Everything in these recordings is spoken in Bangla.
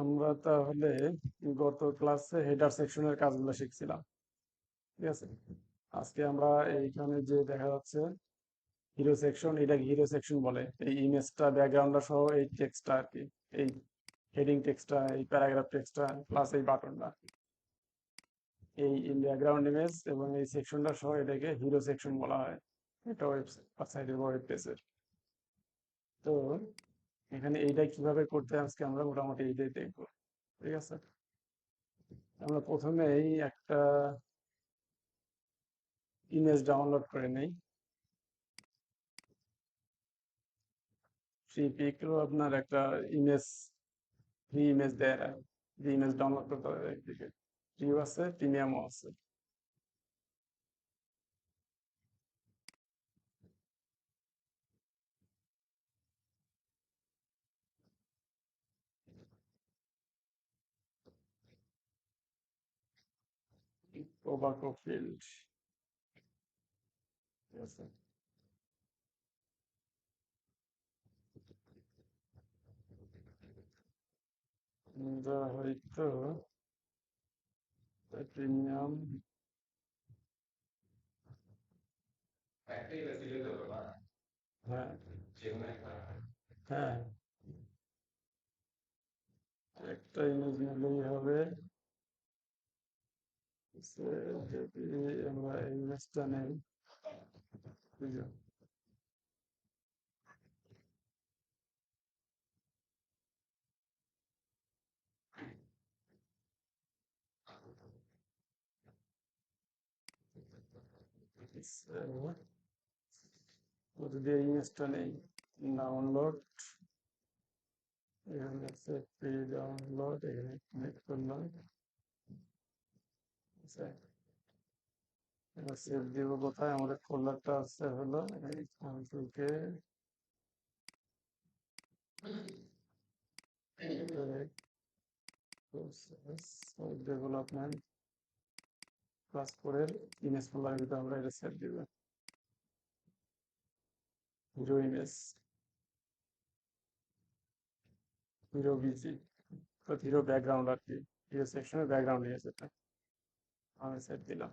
আমরা তাহলে গত ক্লাসে হেডার সেকশনের কাজগুলো শিখছিলাম। ঠিক আছে, আজকে আমরা এইখানে যে দেখা যাচ্ছে হিরো সেকশন, এটাকে হিরো সেকশন বলে। এই ইমেজটা, ব্যাকগ্রাউন্ডটা সহ এই টেক্সটটা আর কি, এই হেডিং টেক্সটটা, এই প্যারাগ্রাফ টেক্সটটা প্লাস এই বাটনটা, এই ব্যাকগ্রাউন্ড ইমেজ এবং এই সেকশনটা সহ এটাকে হিরো সেকশন বলা হয়। এটা ওয়েবসাইটের বা ওয়েব পেজের। তো এখানে এইটা কিভাবে করতে হয় আজকে আমরা মোটামুটি এইটাই দেখবো। ঠিক আছে, আমরা প্রথমেই একটা ইমেজ ডাউনলোড করে নেই। ফ্রি পিকেও আপনার একটা ইমেজ, ফ্রি ইমেজ দেয়, যে ইমেজ ডাউনলোড করতে হবে একদিকে ফ্রিও আছে, প্রিমিয়ামও আছে। টোবাকো ফিল্ড, ঠিক আছে। আমরা হয়তো প্রিমিয়াম, হ্যাঁ হ্যাঁ, একটা ইমেজ নিলেই হবে। যদি আমরা এই ইমেজটা নেই, বুঝলো? যদি এই ইমেজটা নেই, ডাউনলোড, এখানে আছে ফ্রি ডাউনলোড, এখানে ক্লিক করলাম। আচ্ছা, এবার সেভ দিব কোথায়? আমাদের ফোল্ডারটা আছে হলো এই কন্ট্রোলকে প্রসেস ডেভেলপমেন্ট ক্লাস 4 এর ইমেজ ফোল্ডারের ভিতরে আমরা এটা সেভ দিব। Hero image, hero BG, hero background আর কি, হিরো সেকশনের ব্যাকগ্রাউন্ড ইমেজ এটা আমি সেভ দিলাম।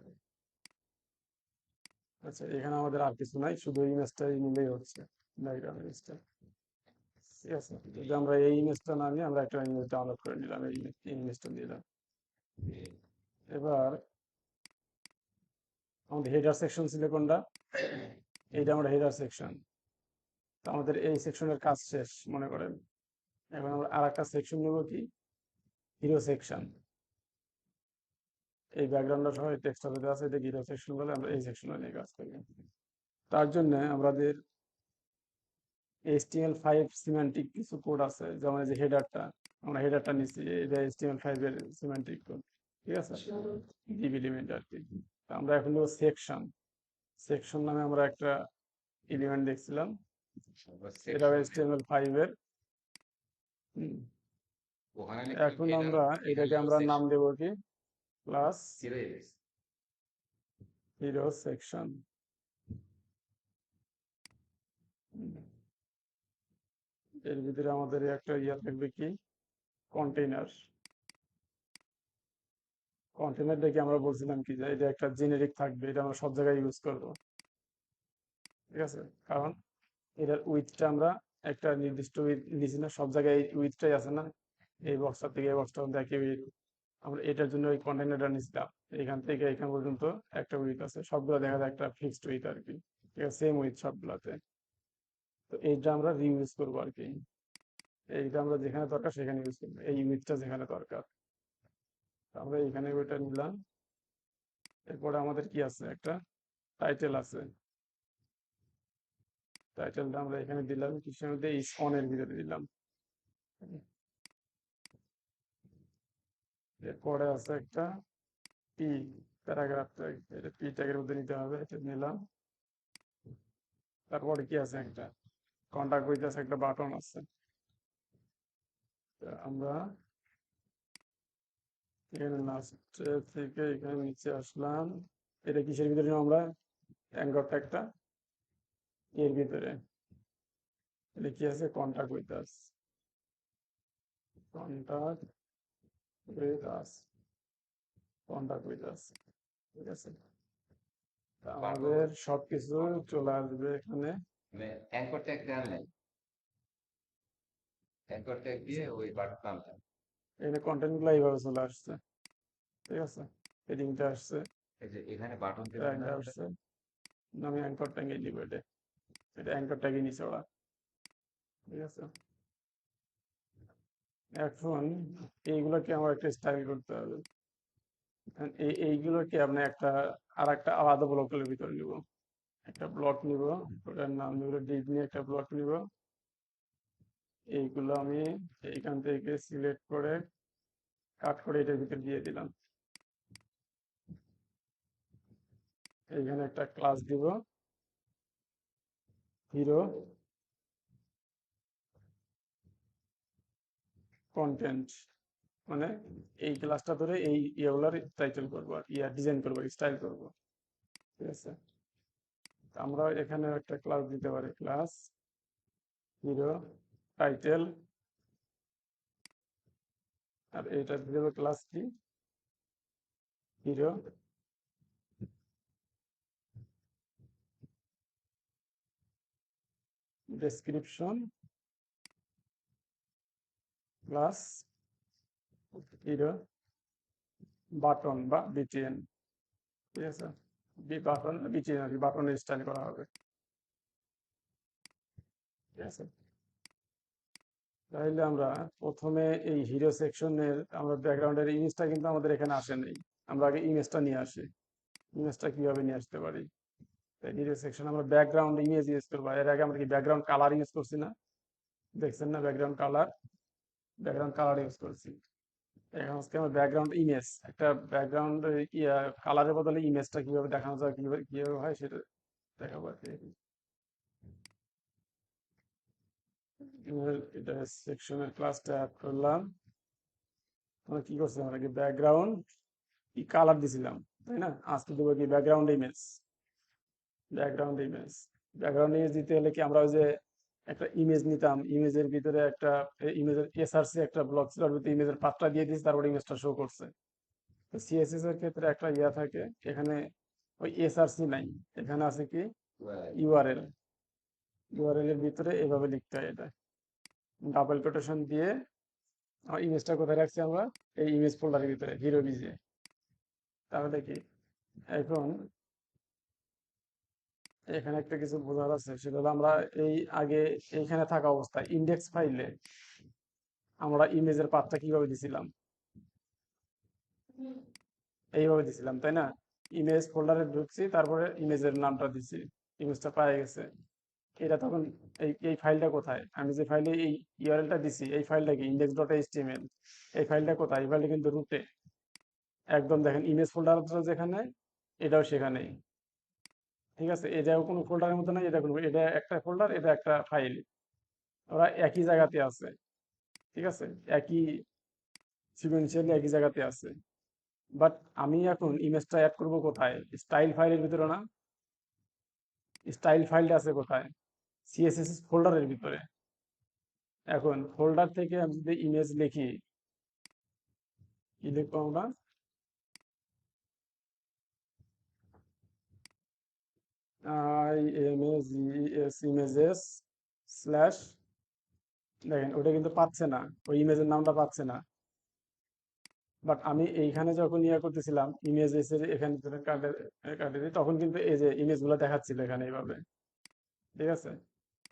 আচ্ছা, এখানে আমাদের আর কিছু নাই, শুধু ইমেজটাই নিলেই হচ্ছে, ব্যাকগ্রাউন্ড ইমেজটা। ঠিক আছে, যদি আমরা এই ইমেজটা না নিয়ে আমরা একটা ইমেজ ডাউনলোড করে নিলাম, এই ইমেজটা নিলাম। এবার আমাদের হেডার সেকশন ছিল কোনটা? এইটা আমরা হেডার সেকশন। তো আমাদের এই সেকশনের কাজ শেষ মনে করেন। এখন আমরা আর একটা সেকশন নেব, কি? Hero section. এই ব্যাকগ্রাউন্ডটা সহ টেক্সটটা যেটা আছে এটা হিরো সেকশন বলে, আমরা এই সেকশনে নিয়ে কাজ করি। তার জন্য আমাদের HTML5 সিমেন্টিক কিছু কোড আছে, যেমন এই যে হেডারটা, আমরা হেডারটা নিচ্ছি, এটা HTML5 এর সিমেন্টিক কোড। ঠিক আছে, ডিভ এলিমেন্ট আর কি। তো আমরা এখন নেব সেকশন। সেকশন নামে আমরা একটা এলিমেন্ট দেখছিলাম, এটা HTML5 এর। হুম, এখন আমরা এটাকে আমরা নাম দেব কি? Class hero section. এর ভিতরে আমাদের একটা ইয়া থাকবে, কি? কন্টেইনার। কন্টেইনার দেখে আমরা বলছিলাম কি, যে এটা একটা জেনেরিক থাকবে, এটা আমরা সব জায়গায় ইউজ করব। ঠিক আছে, কারণ এটার উইথটা আমরা একটা নির্দিষ্ট উইথ নিছি না, সব জায়গায় উইথটাই আছে না, এই বক্সটা থেকে এই বক্সটা দেখে উইথ। আমরা এটার জন্য ওই কন্টেইনারটা নিছিলাম, এখান থেকে এখান পর্যন্ত একটা উইথ আছে, সবগুলো দেখা যায় একটা ফিক্সড উইথ আর কি। ঠিক আছে, সেম উইথ সবগুলাতে। তো এইটা আমরা রিইউজ করবো আর কি। এইটা আমরা যেখানে দরকার সেখানে ইউজ করবো, এই উইথটা যেখানে দরকার। তো আমরা এখানে ওইটা নিলাম। এরপরে আমাদের কি আছে, একটা টাইটেল আছে। টাইটেলটা আমরা এখানে দিলাম, কিসের মধ্যে? স্পনের ভিতরে দিলাম। এরপরে আছে একটা পি, প্যারাগ্রাফ ট্যাগ, এটা পি ট্যাগের মধ্যে নিতে হবে, এটা নিলাম। তারপরে কি আছে, একটা কন্টাক্ট উইথ আছে, একটা বাটন আছে। তো আমরা এখানে লাস্ট থেকে এখানে নিচে আসলাম। এটা কিসের ভিতরে নিলাম আমরা? অ্যাঙ্কর ট্যাগটা এর ভিতরে। এটা কি আছে? Contact with us. Contact with us, contact with us, ঠিক আছে। তা বাটন আমাদের সবকিছু চলে আসবে এখানে। মানে অ্যাঙ্কর ট্যাগ দেওয়ার নাই, অ্যাঙ্কর ট্যাগ দিয়ে ওই বাটন নামটা। এখানে কন্টেন্ট গুলো এইভাবে চলে আসছে, ঠিক আছে। হেডিংটা আসছে, এই যে এখানে বাটন দিলাম না ট্যাগটা আমরা। আসছে, আমি অ্যাঙ্কর ট্যাগে দিব এটা, এটা অ্যাঙ্কর ট্যাগে নিচে ওরা, ঠিক আছে। এখন এইগুলোকে আমার একটা স্টাইল করতে হবে। এখন এইগুলোকে আপনি একটা আর একটা আলাদা ব্লকের ভিতরে নিব, একটা ব্লক নিব, ওটার নাম নিব ডিপ, নিয়ে একটা ব্লক নিব। এইগুলো আমি এইখান থেকে সিলেক্ট করে কাট করে এটার ভিতরে দিয়ে দিলাম। এইখানে একটা ক্লাস দিব, হিরো কন্টেন্ট, মানে এই ক্লাসটা ধরে এই ইয়েগুলার টাইটেল করবো আর ইয়া ডিজাইন করবো, স্টাইল করবো, ঠিক আছে। আমরা এখানে একটা ক্লাস দিতে পারি, ক্লাস হিরো টাইটেল, আর এটা দিয়ে দেবো ক্লাস কি, hero description plus hero button বা বিটিএন, ঠিক আছে। বাটন বিটিএন আর কি, বাটনের স্টাইল করা হবে, ঠিক আছে। তাহলে আমরা প্রথমে এই হিরো সেকশনের আমরা ব্যাকগ্রাউন্ডের ইমেজটা কিন্তু আমাদের এখানে আসে নাই, আমরা আগে ইমেজটা নিয়ে আসি। ইমেজটা কিভাবে নিয়ে আসতে পারি, হিরো সেকশন আমরা ব্যাকগ্রাউন্ড ইমেজ ইউজ করবো। এর আগে আমরা কি ব্যাকগ্রাউন্ড কালার ইউজ করছি না, দেখছেন না, background colour, background colour use করছি। এখন আজকে আমরা ব্যাকগ্রাউন্ড ইমেজ, একটা ব্যাকগ্রাউন্ড কালারের বদলে ইমেজটা কিভাবে দেখানো যায়, কিভাবে কিভাবে হয় সেটা দেখাবো আর কি। এটা সেকশনের ক্লাসটা অ্যাড করলাম। আমরা কি করছি, আমরা কি ব্যাকগ্রাউন্ড কি কালার দিছিলাম, তাই না। আজকে দেবো কি background image, background image, background image দিতে হলে কি আমরা ওই যে একটা ইমেজ নিতাম, ইমেজের ভিতরে একটা ইমেজের এসআরসি একটা ব্লক ছিল, ওর ভিতরে ইমেজের পাথটা দিয়ে দিয়েছি, তারপরে ইমেজটা শো করছে। তো সিএসএস এর ক্ষেত্রে একটা ইয়া থাকে, এখানে ওই এসআরসি নাই, এখানে আছে কি ইউআরএল, ইউআরএল এর ভিতরে এভাবে লিখতে হয়, এটা ডাবল কোটেশন দিয়ে। আমার ইমেজটা কোথায় রাখছি আমরা, এই ইমেজ ফোল্ডারের ভিতরে হিরো বিজে। তাহলে কি এখন এখানে একটা কিছু বোঝার আছে, সেটা হলো আমরা এই আগে এইখানে থাকা অবস্থায় ইন্ডেক্স ফাইলে আমরা ইমেজের পাথটা কিভাবে দিছিলাম, এইভাবে দিছিলাম, তাই না। ইমেজ ফোল্ডারে ঢুকছি, তারপরে ইমেজের নামটা দিছি, ইমেজটা পাওয়া গেছে। এটা তখন এই ফাইলটা কোথায়, আমি যে ফাইলে এই ইউআরএলটা দিছি, এই ফাইলটা কি ইন্ডেক্স ডট এইচটিএমএল, এই ফাইলটা কোথায়, এই ফাইলটা কিন্তু রুটে একদম, দেখেন ইমেজ ফোল্ডারটা যেখানে এটাও সেখানেই, ঠিক আছে। এটাও কোনো ফোল্ডারের মতো নাই, এটা কোনো, এটা একটা ফোল্ডার, এটা একটা ফাইল, ওরা একই জায়গাতে আছে, ঠিক আছে, একই সিকুয়েন্সিয়ালি একই জায়গাতে আছে। বাট আমি এখন ইমেজটা অ্যাড করব কোথায়, স্টাইল ফাইলের ভিতরে না, স্টাইল ফাইলটা আছে কোথায়, সিএসএস ফোল্ডারের ভিতরে। এখন ফোল্ডার থেকে আমি যদি ইমেজ লিখি, কি লিখবো আমরা, IMAGES ইমেজেস স্ল্যাশ, দেখেন ওটা কিন্তু পাচ্ছে না, ওই ইমেজের নামটা পাচ্ছে না। বাট আমি এইখানে যখন ইয়ে করতেছিলাম ইমেজেস এর এখানে কাটে কাটে দিই, তখন কিন্তু এই যে ইমেজ গুলো দেখাচ্ছিল এখানে এইভাবে, ঠিক আছে।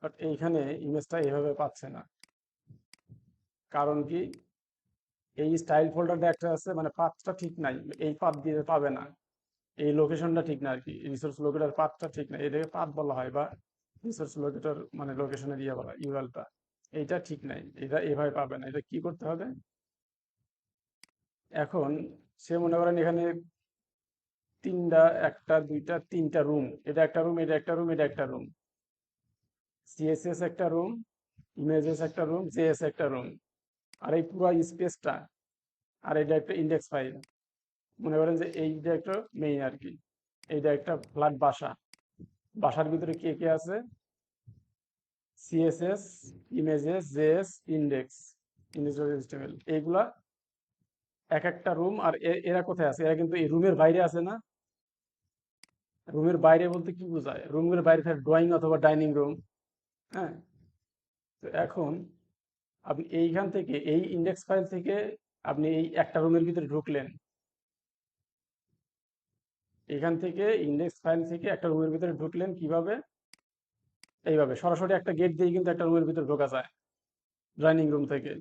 বাট এইখানে ইমেজটা এইভাবে পাচ্ছে না, কারণ কি, এই স্টাইল ফোল্ডারটা একটা আছে, মানে পাথটা ঠিক নাই, এই পাথ দিয়ে পাবে না, এই লোকেশনটা ঠিক না আর কি, রিসোর্স লোকেটর পাথটা ঠিক না, এটাকে পাথ বলা হয়, বা রিসোর্স লোকেটর মানে লোকেশনের ইয়ে বলা, ইউআরএলটা এইটা ঠিক নাই, এটা এভাবে পাবে না। এটা কি করতে হবে, এখন সে মনে করেন এখানে তিনটা, একটা দুইটা তিনটা রুম, এটা একটা রুম, এটা একটা রুম, এটা একটা রুম, সিএসএস একটা রুম, ইমেজেস একটা রুম, জেএস একটা রুম, আর এই পুরো স্পেসটা, আর এটা একটা ইন্ডেক্স ফাইল, মনে করেন যে এইটা একটা মেইন আর কি, এইটা একটা ফ্ল্যাট বাসা, বাসার ভিতরে কে কে আছে, সিএসএস, ইমেজেস, জেএস, ইন্ডেক্স, ইনস্টলেবল এইগুলা এক একটা রুম। আর এরা কোথায় আছে? এরা কিন্তু এই রুমের বাইরে আছে না? রুমের বাইরে বলতে কি বোঝায়? রুমের বাইরে থাকে ড্রয়িং অথবা ডাইনিং রুম। হ্যাঁ, তো এখন আপনি এইখান থেকে এই ইন্ডেক্স ফাইল থেকে আপনি এই একটা রুমের ভিতরে ঢুকলেন। এখান থেকে ইন্ডেক্স ফাইল থেকে একটা রুমের ভিতরে ঢুকলেন কিভাবে? এইভাবে সরাসরি একটা গেট দিয়ে কিন্তু একটা রুমের ভিতরে ঢোকা যায় ডাইনিং রুম থেকে,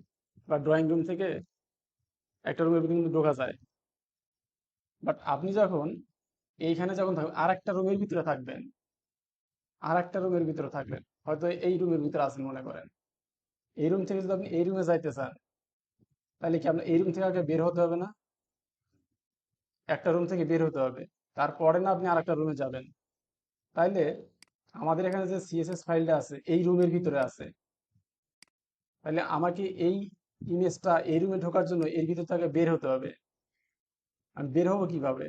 বা ড্রয়িং রুম থেকে একটা রুমের ভিতরে কিন্তু ঢোকা যায়। বাট আপনি যখন এইখানে যখন থাকবেন আর একটা রুমের ভিতরে থাকবেন, আর একটা রুমের ভিতরে থাকবেন, হয়তো এই রুমের ভিতরে আছেন মনে করেন। এই রুম থেকে যদি আপনি এই রুমে যাইতে চান, তাহলে কি আপনার এই রুম থেকে আগে বের হতে হবে না? একটা রুম থেকে বের হতে হবে, তারপরে না আপনি আর একটা রুমে যাবেন। তাইলে আমাদের এখানে যে সিএসএস ফাইলটা আছে এই রুমের ভিতরে আছে। তাহলে আমাকে এই ইমেজটা এই রুমে ঢোকার জন্য এর ভিতর থেকে বের হতে হবে। আমি বের হবো কিভাবে?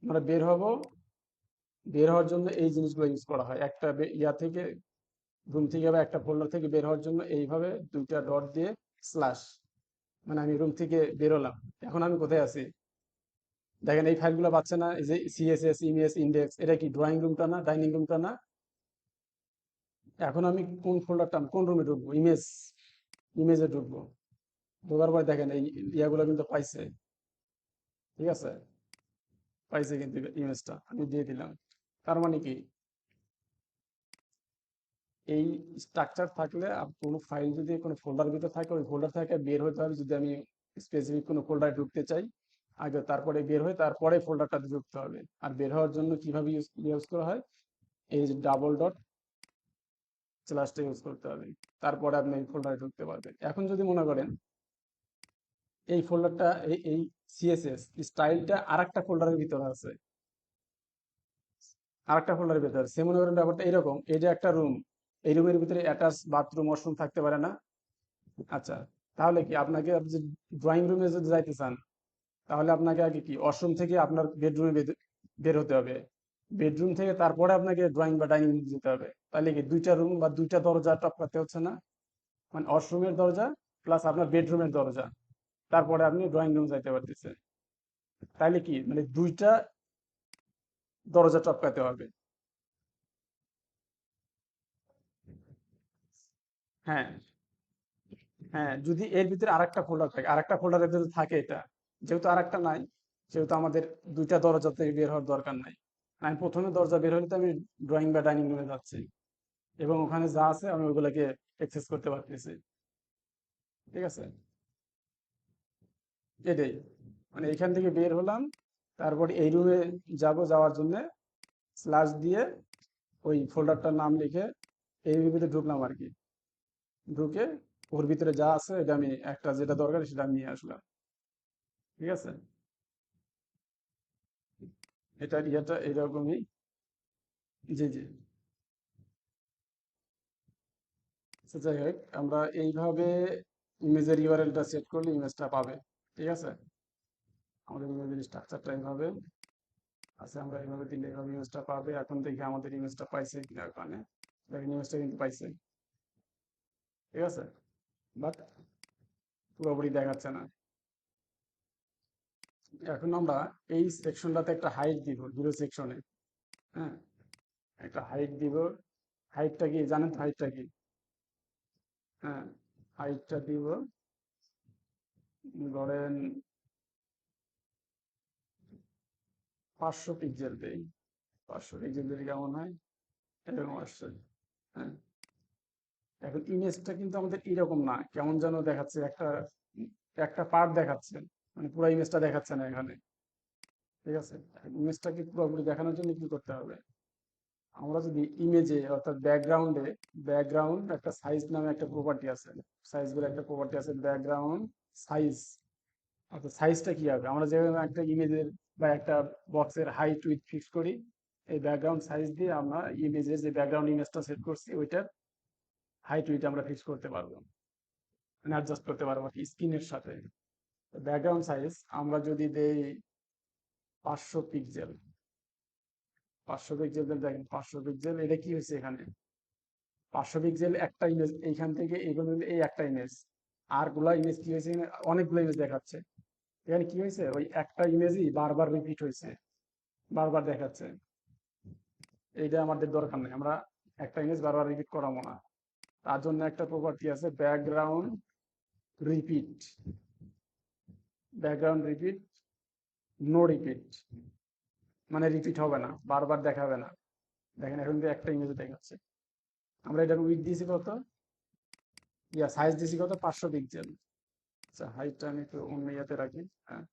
আমরা বের হব, বের হওয়ার জন্য এই জিনিসগুলো ইউজ করা হয়। একটা ইয়া থেকে, রুম থেকে বা একটা ফোল্ডার থেকে বের হওয়ার জন্য এইভাবে দুইটা ডট দিয়ে স্ল্যাশ, মানে আমি রুম থেকে বেরোলাম। এখন আমি কোথায় আছি? দেখেন এই ফাইলগুলো পাচ্ছে না? এই যে সিএসএস, ইমেজ, ইন্ডেক্স, এটা কি ড্রয়িং রুমটা না, ডাইনিং রুমটা না? এখন আমি কোন ফোল্ডারটা, কোন রুমে ঢুকবো? ইমেজে ঢুকবো। ঢোকার পরে দেখেন এই ইয়াগুলো কিন্তু পাইছে। ঠিক আছে, পাইছে কিন্তু ইমেজটা আমি দিয়ে দিলাম। তার মানে কি, এই স্ট্রাকচার থাকলে কোনো ফাইল যদি কোনো ফোল্ডার ভিতরে থাকে, ওই ফোল্ডার থেকে বের হতে হবে। যদি আমি স্পেসিফিক কোনো ফোল্ডারে ঢুকতে চাই, আগে তারপরে বের হয়ে তারপরে ফোল্ডারটাতে ঢুকতে হবে। আর বের হওয়ার জন্য কিভাবে ইউজ করা হয়? এই যে ডাবল ডট স্ল্যাশটা ইউজ করতে হবে, তারপরে আপনি এই ফোল্ডারে ঢুকতে পারবেন। এখন যদি মনে করেন এই ফোল্ডারটা, এই সিএসএস স্টাইলটা আর একটা ফোল্ডারের ভিতরে আছে, আর একটা ফোল্ডারের ভিতরে সে মনে করেন ব্যাপারটা এরকম, এই যে একটা রুম, এই রুমের ভিতরে অ্যাটাচ বাথরুম, ওয়াশরুম থাকতে পারে না? আচ্ছা, তাহলে কি আপনাকে, আপনি যে ড্রয়িং রুমে যদি যাইতে চান, তাহলে আপনাকে আগে কি ওয়াশরুম থেকে আপনার বেডরুমে বের হতে হবে। বেডরুম থেকে তারপরে আপনাকে ড্রয়িং বা ডাইনিং রুমে যেতে হবে। তাহলে কি দুইটা রুম বা দুইটা দরজা টপকাতে হচ্ছে না? মানে ওয়াশরুমের দরজা প্লাস আপনার বেডরুমের দরজা, তারপরে আপনি ড্রয়িং রুম যাইতে পারতেছেন। তাইলে কি মানে দুইটা দরজা টপকাতে হবে। হ্যাঁ, হ্যাঁ, যদি এর ভিতরে আরেকটা ফোল্ডার থাকে, আরেকটা ফোল্ডারের ভিতরে থাকে এটা, যেহেতু আরেকটা নাই, সেহেতু আমাদের দুইটা দরজা থেকে বের হওয়ার দরকার নাই। আমি প্রথমে দরজা বের হলে তো আমি ড্রয়িং বা ডাইনিং রুমে যাচ্ছি, এবং ওখানে যা আছে আমি ওগুলোকে অ্যাক্সেস করতে পারতেছি। ঠিক আছে, এটাই, মানে এখান থেকে বের হলাম, তারপর এই রুমে যাব, যাওয়ার জন্য স্ল্যাশ দিয়ে ওই ফোল্ডারটার নাম লিখে এই রুমের ভিতরে ঢুকলাম আর কি। ঢুকে ওর ভিতরে যা আছে এটা আমি একটা যেটা দরকার সেটা আমি নিয়ে আসলাম। ঠিক আছে, এটা ইয়েটা এরকমই। জি, জি। আচ্ছা, যাই হোক, আমরা এইভাবে ইমেজের ইউআরএলটা সেট করলে ইমেজটা পাবে। ঠিক আছে, আমাদের ইমেজের স্ট্রাকচারটা এইভাবে আছে, আমরা এইভাবে দিলে এইভাবে ইমেজটা পাবে। এখন দেখি আমাদের ইমেজটা পাইছে কিনা ওখানে। দেখেন ইমেজটা কিন্তু পাইছে। ঠিক আছে, বাট পুরোপুরি দেখাচ্ছে না। এখন আমরা এই সেকশনটাতে একটা হাইট দিব, জিরো সেকশনে। হ্যাঁ, একটা হাইট দিব। হাইটটা কি জানেন তো? হাইটটা কি? হ্যাঁ, হাইটটা দিব ধরেন 500 পিক্সেল দেই। 500 পিক্সেল দিলে কেমন হয়? এরকম আসছে। হ্যাঁ, এখন ইমেজটা কিন্তু আমাদের এরকম না, কেমন যেন দেখাচ্ছে, একটা একটা পার্ট দেখাচ্ছে, মানে পুরো ইমেজটা দেখাচ্ছে না এখানে। ঠিক আছে, ইমেজটাকে পুরোপুরি দেখানোর জন্য কি করতে হবে? আমরা যদি ইমেজে অর্থাৎ ব্যাকগ্রাউন্ডে, ব্যাকগ্রাউন্ড একটা সাইজ নামে একটা প্রপার্টি আছে, সাইজ বলে একটা প্রপার্টি আছে, ব্যাকগ্রাউন্ড সাইজ। অর্থাৎ সাইজটা কি হবে? আমরা যেভাবে একটা ইমেজের বা একটা বক্সের হাইট উইথ ফিক্স করি, এই ব্যাকগ্রাউন্ড সাইজ দিয়ে আমরা ইমেজের যে ব্যাকগ্রাউন্ড ইমেজটা সেট করছি ওইটার হাইট উইথ আমরা ফিক্স করতে পারবো, মানে অ্যাডজাস্ট করতে পারবো আর কি স্ক্রিনের সাথে। ব্যাকগ্রাউন্ড সাইজ আমরা যদি দেই 500 পিক্সেল, 500 পিক্সেল, দেখেন 500 পিক্সেল, এটা কি হয়েছে এখানে? 500 পিক্সেল একটা ইমেজ, এইখান থেকে এই পর্যন্ত এই একটা ইমেজ। আর গুলা ইমেজ কি হয়েছে, অনেকগুলো ইমেজ দেখাচ্ছে। এখানে কি হয়েছে, ওই একটা ইমেজই বারবার রিপিট হয়েছে, বারবার দেখাচ্ছে। এইটা আমাদের দরকার নেই, আমরা একটা ইমেজ বারবার রিপিট করাবো না। তার জন্য একটা প্রপার্টি আছে, background repeat. Background repeat, no repeat, মানে রিপিট হবে না, বারবার দেখাবে না। দেখেন এখন কিন্তু একটা ইমেজ দেখাচ্ছে। আমরা এটার উইডথ দিয়েছি কত, সাইজ দিয়েছি কত, 500 পিক্সেল। আচ্ছা, হাইটটা আমি একটু অন্য ইয়াতে রাখি। হ্যাঁ,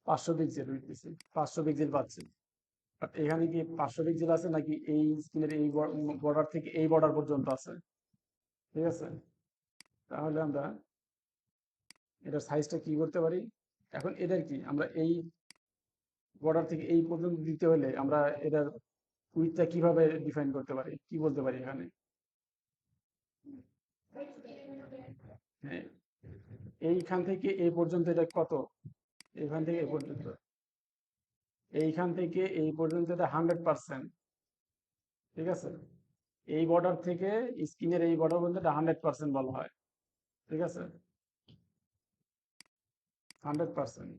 500 পিক্সেল উইডথ দিয়েছি, 500 পিক্সেল পাচ্ছি। বাট এখানে কি 500 পিক্সেল আছে নাকি এই স্ক্রিনের এই বর্ডার থেকে এই বর্ডার পর্যন্ত আছে? ঠিক আছে, তাহলে আমরা এটার সাইজটা কি করতে পারি, এখন এটার কি আমরা এই বর্ডার থেকে এই পর্যন্ত দিতে হলে আমরা এটার উইডথটা কিভাবে ডিফাইন করতে পারি, কি বলতে পারি এখানে? হ্যাঁ, এইখান থেকে এই পর্যন্ত এটা কত, এইখান থেকে এই পর্যন্ত, এইখান থেকে এই পর্যন্ত এটা 100%। ঠিক আছে, এই বর্ডার থেকে স্ক্রিনের এই বর্ডার পর্যন্ত এটা 100% বলা হয়। ঠিক আছে, 100%।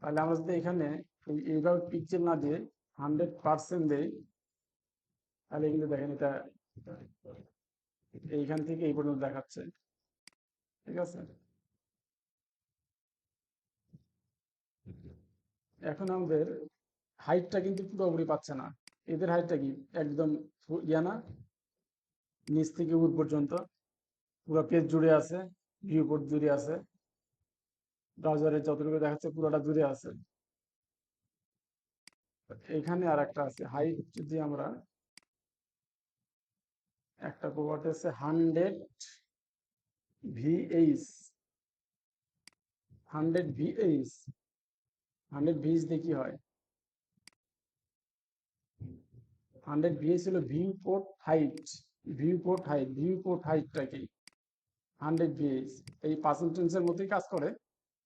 তাহলে আমরা যদি এখানে এইভাবে পিকচার না দিয়ে 100% দেই, তাহলে কিন্তু দেখেন এটা এইখান থেকে এই পর্যন্ত দেখাচ্ছে। ঠিক আছে, এখন আমাদের হাইটটা কিন্তু পুরোপুরি পাচ্ছে না। এদের হাইটটা কি একদম ইয়া না, নিচ থেকে উপর পর্যন্ত পুরো পেজ জুড়ে আছে, ভিউ পোর্ট জুড়ে আছে, ব্রাউজারে যতটুকু দেখাচ্ছে পুরোটা জুড়ে আছে। এখানে আর একটা আছে হাইট, যদি আমরা একটা প্রপার্টি আছে 100 VH, 100 VH, 100 VH দিয়ে কি হয়, 100 VH হলো view port height. View port হাইটটা কি 100 VH, এই পার্সেন্টেজের মধ্যেই কাজ করে।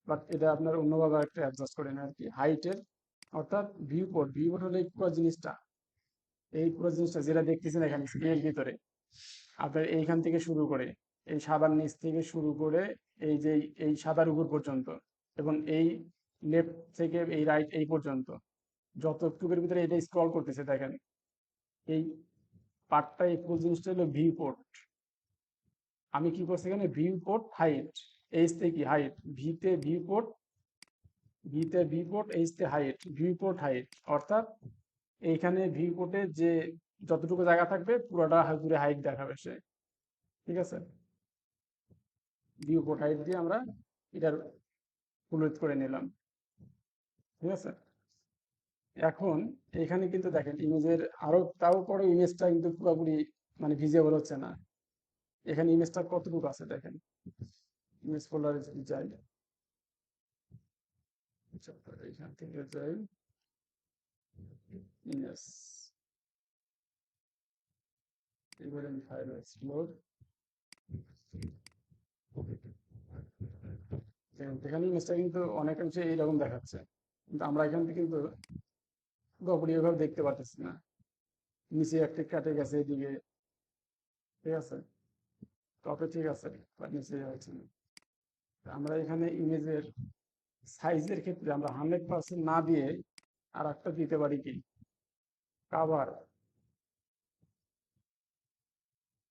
বাট এটা আপনার অন্যভাবে একটা অ্যাডজাস্ট করে নেয় আর কি, হাইটের। অর্থাৎ ভিউ পোর্ট হলো এই পুরো জিনিসটা, এই পুরো জিনিসটা যেটা দেখতেছেন এখানে স্ক্রিনের ভিতরে, আপনার এইখান থেকে শুরু করে এই সাদার নিচ থেকে শুরু করে এই যে এই সাদার উপর পর্যন্ত, এবং এই লেফট থেকে এই রাইট এই পর্যন্ত যতটুকুর ভিতরে এটা স্ক্রল করতেছে দেখেন, এই পার্টটা এই পুরো জিনিসটা হলো ভিউ পোর্ট। আমি কি করছি এখানে ভিউ পোর্ট হাইট, এইচ তে কি হাইট, ভিতে ভিউ পোর্ট, ভিতে ভিউ পোর্ট, এইচ তে হাইট, ভিউ পোর্ট হাইট। অর্থাৎ এইখানে ভিউ পোর্টে যে যতটুকু জায়গা থাকবে পুরোটা জুড়ে হাইট দেখাবে সে। ঠিক আছে, ভিউ পোর্ট হাইট দিয়ে আমরা এটার ফুল করে নিলাম। ঠিক আছে, এখন এখানে কিন্তু দেখেন ইমেজের আরো, তাও পরে ইমেজটা কিন্তু পুরোপুরি মানে ভিজিবল হচ্ছে না। এখানে ইমেজটা কতটুকু আছে দেখেন, ইমেজ ফোল্ডারে যদি যাই, আচ্ছা, এখান থেকে যাই ইমেজ, এবারে আমি ফাইল এক্সপ্লোর, এখানে ইমেজটা কিন্তু অনেকাংশে এইরকম দেখাচ্ছে, কিন্তু আমরা এখান থেকে কিন্তু পুরোপুরি এভাবে দেখতে পাচ্ছি না, নিচে একটা কাটে গেছে এদিকে। ঠিক আছে, টপে ঠিক আছে, বাট নিচে যাচ্ছে না। আমরা এখানে ইমেজের সাইজের ক্ষেত্রে আমরা 100% না দিয়ে আর একটা দিতে পারি কি, কাভার।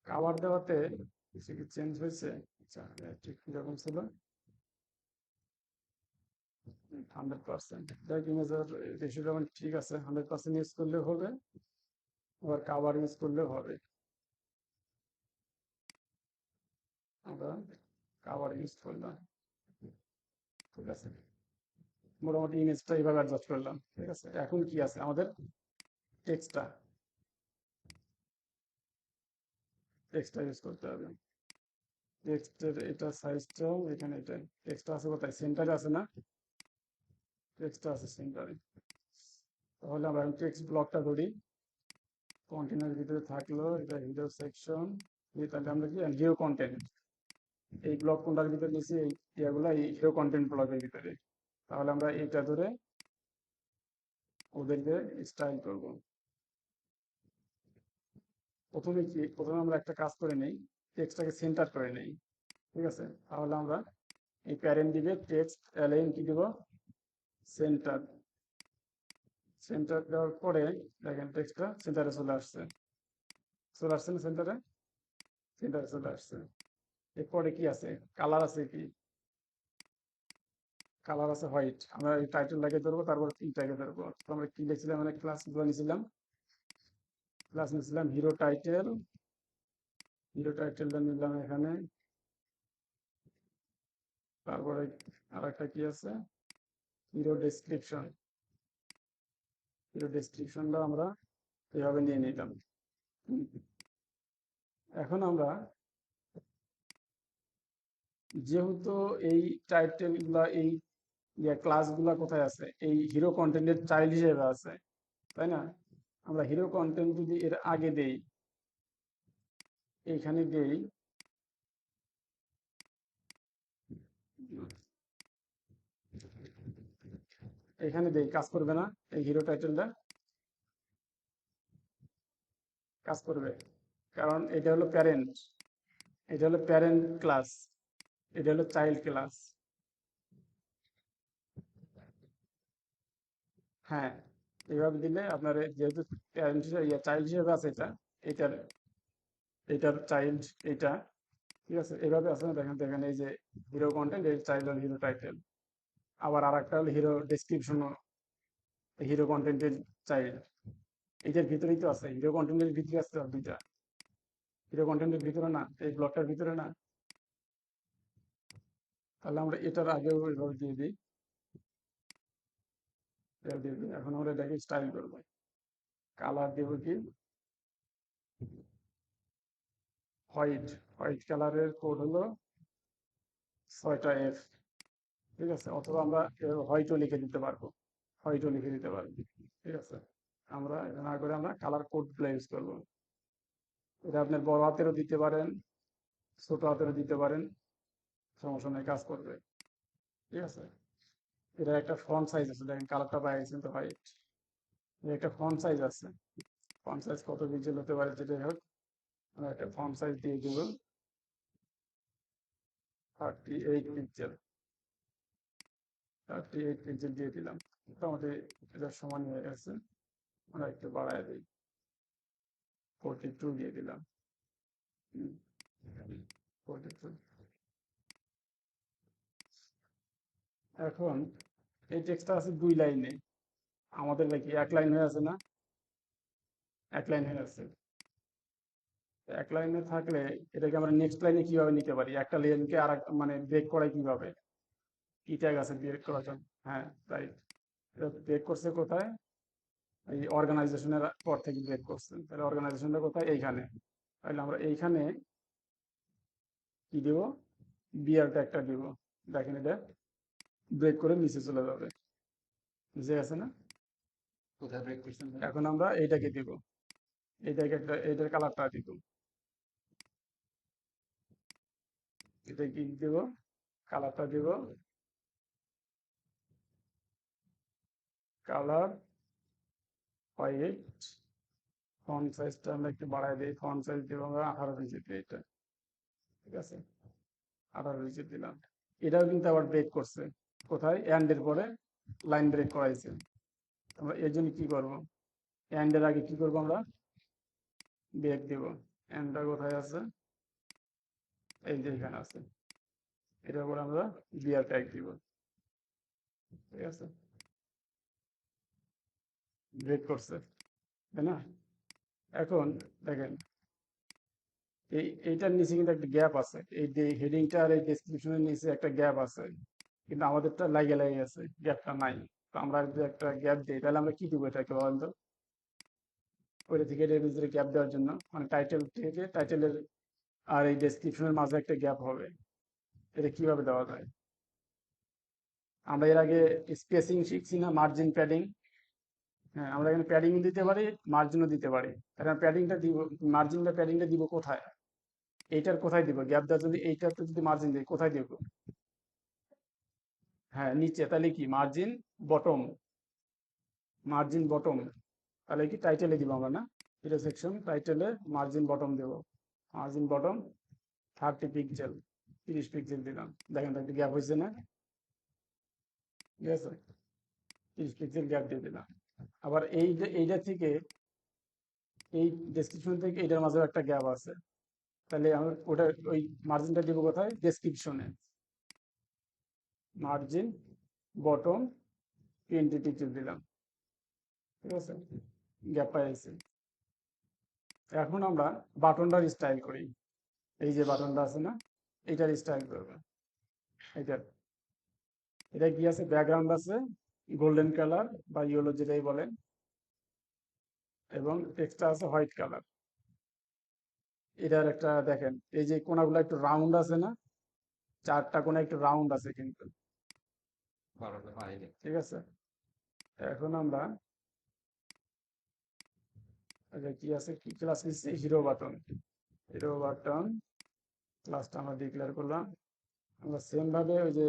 কাভার দেওয়াতে কিছু কি চেঞ্জ হয়েছে? আচ্ছা, ঠিক কিরকম ছিল, 100%। দেখ ইমেজের রেশিওটা মানে ঠিক আছে, 100% ইউজ করলে হবে, আবার কাভার ইউজ করলেও হবে। আমরা কাভার ইউজ করলাম। ঠিক আছে, মোটামুটি ইমেজটা এইভাবে অ্যাডজাস্ট করলাম। ঠিক আছে, এখন কি আছে আমাদের, টেক্সটটা, টেক্সটটা ইউজ করতে হবে। টেক্সটের এটা সাইজটাও এখানে, এটা টেক্সটটা আছে কোথায়, সেন্টারে আছে না, টেক্সটটা আছে সেন্টারে। তাহলে আমরা টেক্সট ব্লকটা ধরি, কন্টেনার ভিতরে থাকলো এটা হিরো সেকশন, তাহলে আমরা কি হিরো কন্টেন্ট, এই ব্লক কোনটার ভিতরে নিয়েছি, এই ইয়াগুলো এই হিরো কন্টেন্ট ব্লকের ভিতরে। তাহলে আমরা এটা ধরে ওদেরকে স্টাইল করব। প্রথমে আমরা একটা কাজ করে নেই, টেক্সটটাকে সেন্টার করে নেই। ঠিক আছে, তাহলে আমরা এই প্যারেন্ট দিকে টেক্সট অ্যালাইন কি দিব, সেন্টার। সেন্টার দেওয়ার পরে দেখেন টেক্সটটা সেন্টারে চলে আসছে, চলে আসছে না সেন্টারে, সেন্টারে চলে আসছে। এরপরে কি আছে, কালার আছে, কি কালার আছে, হোয়াইট। আমরা এই টাইটেলটাকে ধরবো, তারপর তিনটাকে ধরবো। তো আমরা কি লিখছিলাম, মানে ক্লাসগুলো নিয়েছিলাম, ক্লাস নিয়েছিলাম হিরো টাইটেল, হিরো টাইটেলটা নিলাম এখানে। তারপরে আর একটা কি আছে, হিরো ডেসক্রিপশন। হিরো ডেসক্রিপশনটা আমরা এভাবে নিয়ে নিলাম। হুম। এখন আমরা যেহেতু এই টাইটেল গুলা, এই ক্লাসগুলা কোথায় আছে, এই হিরো কন্টেন্টের চাইল্ড হিসেবে আছে, তাই না? আমরা হিরো কন্টেন্ট যদি এর আগে দেই, এইখানে দেই, এখানে দেই, কাজ করবে না? এই হিরো টাইটেলটা কাজ করবে, কারণ এটা হলো প্যারেন্ট, এটা হলো প্যারেন্ট ক্লাস, এটা হলো চাইল্ড ক্লাস। হ্যাঁ, এইভাবে দিলে আপনার যেহেতু প্যারেন্ট হিসেবে চাইল্ড হিসেবে আছে, এটা এটার এটার চাইল্ড, এটা ঠিক আছে, এইভাবে আছে না? দেখেন দেখেন, এই যে হিরো কন্টেন্ট, এর চাইল্ড হল হিরো টাইটেল। আবার আর একটা হলো হিরো ডেসক্রিপশন, হিরো কন্টেন্টের চাইল্ড। এইটার ভিতরেই তো আছে, হিরো কন্টেন্টের ভিতরে আছে তো দুইটা, হিরো কন্টেন্টের ভিতরে না, এই ব্লকটার ভিতরে না? তাহলে আমরা এটার আগেও এভাবে দিয়ে দিই, এটা দিয়ে দিই। এখন আমরা এটাকে স্টাইল করবো, কালার দেব কি, হোয়াইট। হোয়াইট কালারের কোড হলো 6টা F, ঠিক আছে? অথবা আমরা হোয়াইটও লিখে দিতে পারবো, হোয়াইটও লিখে দিতে পারবো, ঠিক আছে? আমরা এটা না করে আমরা কালার কোডগুলো ইউজ করবো। এটা আপনার বড় হাতেরও দিতে পারেন, ছোট হাতেরও দিতে পারেন, সমস্যা নেই, কাজ করবে, ঠিক আছে? এটা একটা ফন্ট সাইজ আছে, দেখেন কালারটা পাই গেছেন তো, হোয়াইট। এর একটা ফন্ট সাইজ আছে, ফন্ট সাইজ কত পিক্সেল হতে পারে, যেটাই হোক আমরা একটা ফন্ট সাইজ দিয়ে দেবো 38 পিক্সেল, 38 পিক্সেল দিয়ে দিলাম। মোটামুটি এটা সমান হয়ে গেছে, আমরা একটু বাড়ায় দিই, 42 দিয়ে দিলাম। 42। এখন এই টেক্সটটা আছে 2 লাইনে, আমাদের নাকি 1 লাইন হয়ে আছে না? 1 লাইন হয়ে আছে। 1 লাইনে থাকলে এটাকে আমরা নেক্সট লাইনে কিভাবে নিতে পারি, একটা লাইনকে আর মানে ব্রেক করাই কিভাবে, কি ট্যাগ আছে ব্রেক করার জন্য? হ্যাঁ, রাইট। এটা ব্রেক করছে কোথায়, এই অর্গানাইজেশনের পর থেকে ব্রেক করছে, তাহলে অর্গানাইজেশনটা কোথায়, এইখানে। তাহলে আমরা এইখানে কি দিব, বিআর ট্যাগটা দিব। দেখেন এটা ব্রেক করে নিচে চলে যাবে, বুঝে গেছে না? কোথায় ব্রেক করছেন ভাই? এখন আমরা এইটাকে দিব, এইটাকে একটা, এইটার কালারটা দিব, এটা কি দিব, কালারটা দিব, কালার হোয়াইট। ফন্ট সাইজটা আমরা একটু বাড়াই দিই, ফন্ট সাইজ দিব আমরা 18 ইঞ্চিতে, এটা ঠিক আছে, 18 ইঞ্চি দিলাম। এটাও কিন্তু আবার ব্রেক করছে, কোথায়, এন্ড এর পরে লাইন ব্রেক করাইছে। আমরা এর জন্য কি করব, এন্ড এর আগে কি করব, আমরা ব্রেক দিব। এন্ডটা কোথায় আছে, এই যে এখানে আছে, এটার উপর আমরা বিআর ট্যাগ দিব, ঠিক আছে? ব্রেক করছে, তাই না? এখন দেখেন এইটার নিচে কিন্তু একটা গ্যাপ আছে, এই হেডিংটা আর এই ডেসক্রিপশনের নিচে একটা গ্যাপ আছে, কিন্তু আমাদেরটা লাগে লাগে গেছে, গ্যাপটা নাই। তো আমরা যদি একটা গ্যাপ দিই, তাহলে আমরা কি দিব এটাকে বলেন তো? ওইটা থেকে এটার ভিতরে গ্যাপ দেওয়ার জন্য, মানে টাইটেল থেকে টাইটেলের আর এই ডেসক্রিপশনের মাঝে একটা গ্যাপ হবে, এটা কিভাবে দেওয়া যায়? আমরা এর আগে স্পেসিং শিখছি না, মার্জিন প্যাডিং। হ্যাঁ, আমরা এখানে প্যাডিং দিতে পারি, মার্জিনও দিতে পারি। এখন প্যাডিংটা দিব, মার্জিনটা প্যাডিংটা দিব কোথায়, এইটার কোথায় দিব গ্যাপ দেওয়ার জন্য, এইটাতে যদি মার্জিন দিই কোথায় দিব? হ্যাঁ, নিচে। তাহলে কি মার্জিন বটম, মার্জিন বটম, তাহলে কি টাইটেলে দিব আমরা না, এটা সেকশন টাইটেলে মার্জিন বটম দেব, মার্জিন বটম 30 পিক্সেল, 30 পিক্সেল দিলাম, দেখেন তো একটু গ্যাপ হয়েছে না? ঠিক আছে, 30 পিক্সেল গ্যাপ দিয়ে দিলাম। আবার এইটা থেকে এই ডেসক্রিপশন থেকে এটার মাঝেও একটা গ্যাপ আছে, তাহলে আমি ওটা ওই মার্জিনটা দিব কোথায়? ডেসক্রিপশনে। মার্জিন বটম 20 পিক্সেল দিলাম, ঠিক আছে, গ্যাপ পাইছি। এখন আমরা বাটনটার স্টাইল করি। এই যে বাটনটা আছে না, এইটার স্টাইল করবে। এইটার এটা কি আছে? ব্যাকগ্রাউন্ড আছে গোল্ডেন কালার বা ইয়েলো যেটাই বলেন, এবং টেক্সটটা আছে হোয়াইট কালার। এটার একটা দেখেন, এই যে কোনাগুলো একটু রাউন্ড আছে না, চারটা কোণা একটু রাউন্ড আছে কিন্তু, বারোটা পাই ঠিক আছে। এখন আমরা এটা কি আছে, কি ক্লাস নিচ্ছি? Hero button. হিরো বাটন ক্লাসটা আমরা ডিক্লেয়ার করলাম। আমরা সেম ভাবে ওই যে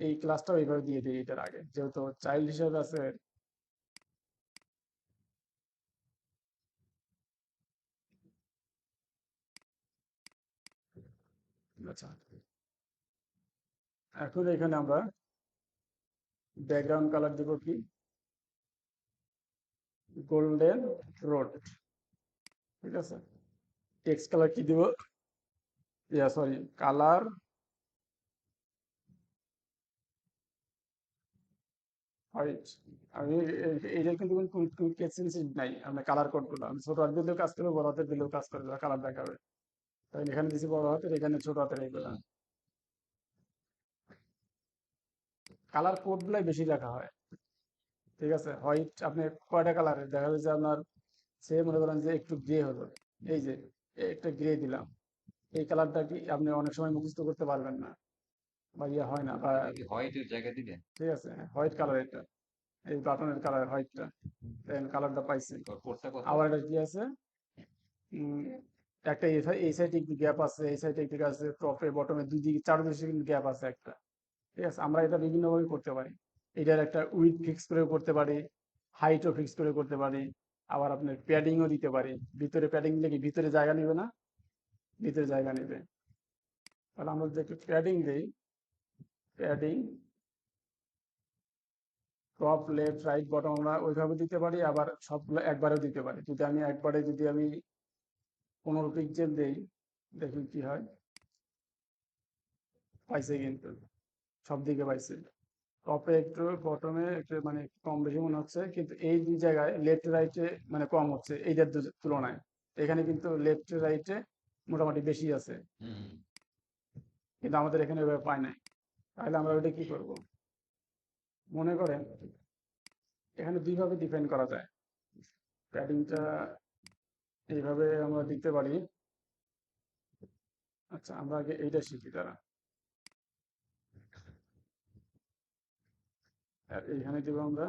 এই ক্লাসটা ওইভাবে দিয়ে দিই এটার আগে, যেহেতু চাইল্ড হিসেবে আছে। আচ্ছা, এখন এখানে আমরা ব্যাকগ্রাউন্ড কালার দিব কি? গোল্ডেন রোড, ঠিক আছে। টেক্সট কালার কি দিব? Sorry, colour white. আমি এইটার কিন্তু কোনো সেন্সিটিভ নাই, আমরা কালার কোড গুলো আমি ছোট হাত দিলেও কাজ করবে, বড় হাতের দিলেও কাজ করবে, কালার দেখাবে। তাই এখানে দিছি বড় হাতের, এখানে ছোট হাতের, এইগুলা কালার কোড গুলাই বেশি লেখা হয়, ঠিক আছে। হোয়াইট আপনি কয়টা কালারের দেখা যাচ্ছে আপনার, সে মনে করেন যে একটু গ্রে হলো, এই যে একটা গ্রে দিলাম, এই কালারটা কি আপনি অনেক সময় মুখস্থ করতে পারবেন না, বা ইয়ে হয় না, বা এটা কি হোয়াইটের জায়গা দিলেন? ঠিক আছে, হোয়াইট কালার এটা, এই বাটনের কালার হোয়াইটটা, দেন কালারটা পাইছি। কোডটা কত? আবার এটা কি আছে, উম, একটা এই সাইডে একটু গ্যাপ আছে, এই সাইডে একটু আছে, টপে বটমে দুই দিকে চারদিকে কিন্তু গ্যাপ আছে একটা, ঠিক আছে। আমরা এটা বিভিন্ন ভাবে করতে পারি। এটার একটা উইডথ ফিক্স করে করতে পারি, হাইটও ফিক্স করে করতে পারি, আবার আপনার প্যাডিংও দিতে পারি। ভিতরে প্যাডিং দিলে কি ভিতরে জায়গা নেবে না? ভিতরে জায়গা নেবে। তাহলে আমরা যদি একটু প্যাডিং দিই, padding top left right bottom আমরা ওইভাবে দিতে পারি, আবার সবগুলো একবারেও দিতে পারি। যদি আমি একবারে যদি আমি 15 পিক্সেল দেই, দেখুন কি হয়, পাইছে কিন্তু সব দিকে পাইছে। টপে একটু বটমে একটু মানে একটু কম বেশি মনে হচ্ছে, কিন্তু এই দুই জায়গায় লেফট রাইটে মানে কম হচ্ছে এইটার তুলনায়। এখানে কিন্তু লেফট রাইটে মোটামুটি বেশি আছে, হুম। কিন্তু আমাদের এখানে ওইভাবে পাই নাই। তাহলে আমরা ওইটা কি করব? মনে করেন এখানে দুইভাবে ডিফাইন করা যায়। প্যাডিংটা এইভাবে আমরা দিতে পারি। আচ্ছা, আমরা আগে এইটা শিখি তারা। আর এইখানে দিব আমরা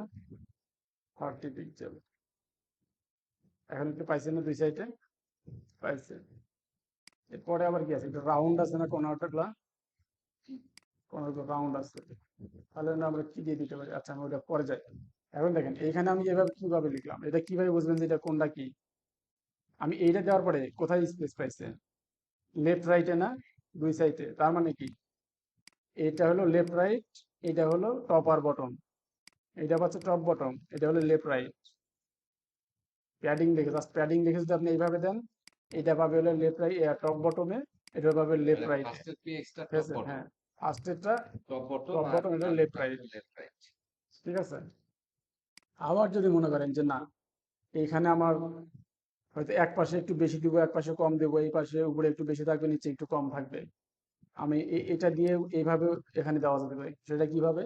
30 পিক্সেল। এখন একটু পাইছে না দুই সাইডে? পাইছে। এরপরে আবার কি আছে, একটু রাউন্ড আছে না কোনাটা, কোনাগুলো রাউন্ড আছে, তাহলে না আমরা কি দিয়ে দিতে পারি? আচ্ছা, আমরা ওটা পরে যাই। এখন দেখেন এইখানে আমি এভাবে কিভাবে লিখলাম, এটা কিভাবে বুঝবেন যে এটা কোনটা কি? আমি এইটা দেওয়ার পরে কোথায় স্পেস পাইছে? লেফট রাইটে না, দুই সাইডে। তার মানে কি, এটা হলো লেফট রাইট, এটা হলো টপ আর বটম, এটা পাচ্ছে টপ বটম, এটা হলো লেফট রাইট। প্যাডিং দেখে, জাস্ট প্যাডিং দেখে যদি আপনি এইভাবে দেন, এটা পাবে হলো লেফট রাইট, টপ বটমে, এটা পাবে লেফট তাহলে রাইটে, ফার্স্টের পিএক্সটা ঠিক টপ আছে। বটম, হ্যাঁ, ফার্স্টেরটা টপ বটম টপ আর বটম, এটা লেফট রাইট, লেফট রাইট। ঠিক আছে। আবার যদি মনে করেন যে না, এইখানে আমার হয়তো এক পাশে একটু বেশি দিব, এক পাশে কম দেবো, এই পাশে উপরে একটু বেশি থাকবে, নিচে একটু কম থাকবে, আমি এটা দিয়ে এইভাবে এখানে দেওয়া যেতে পারে। সেটা কিভাবে?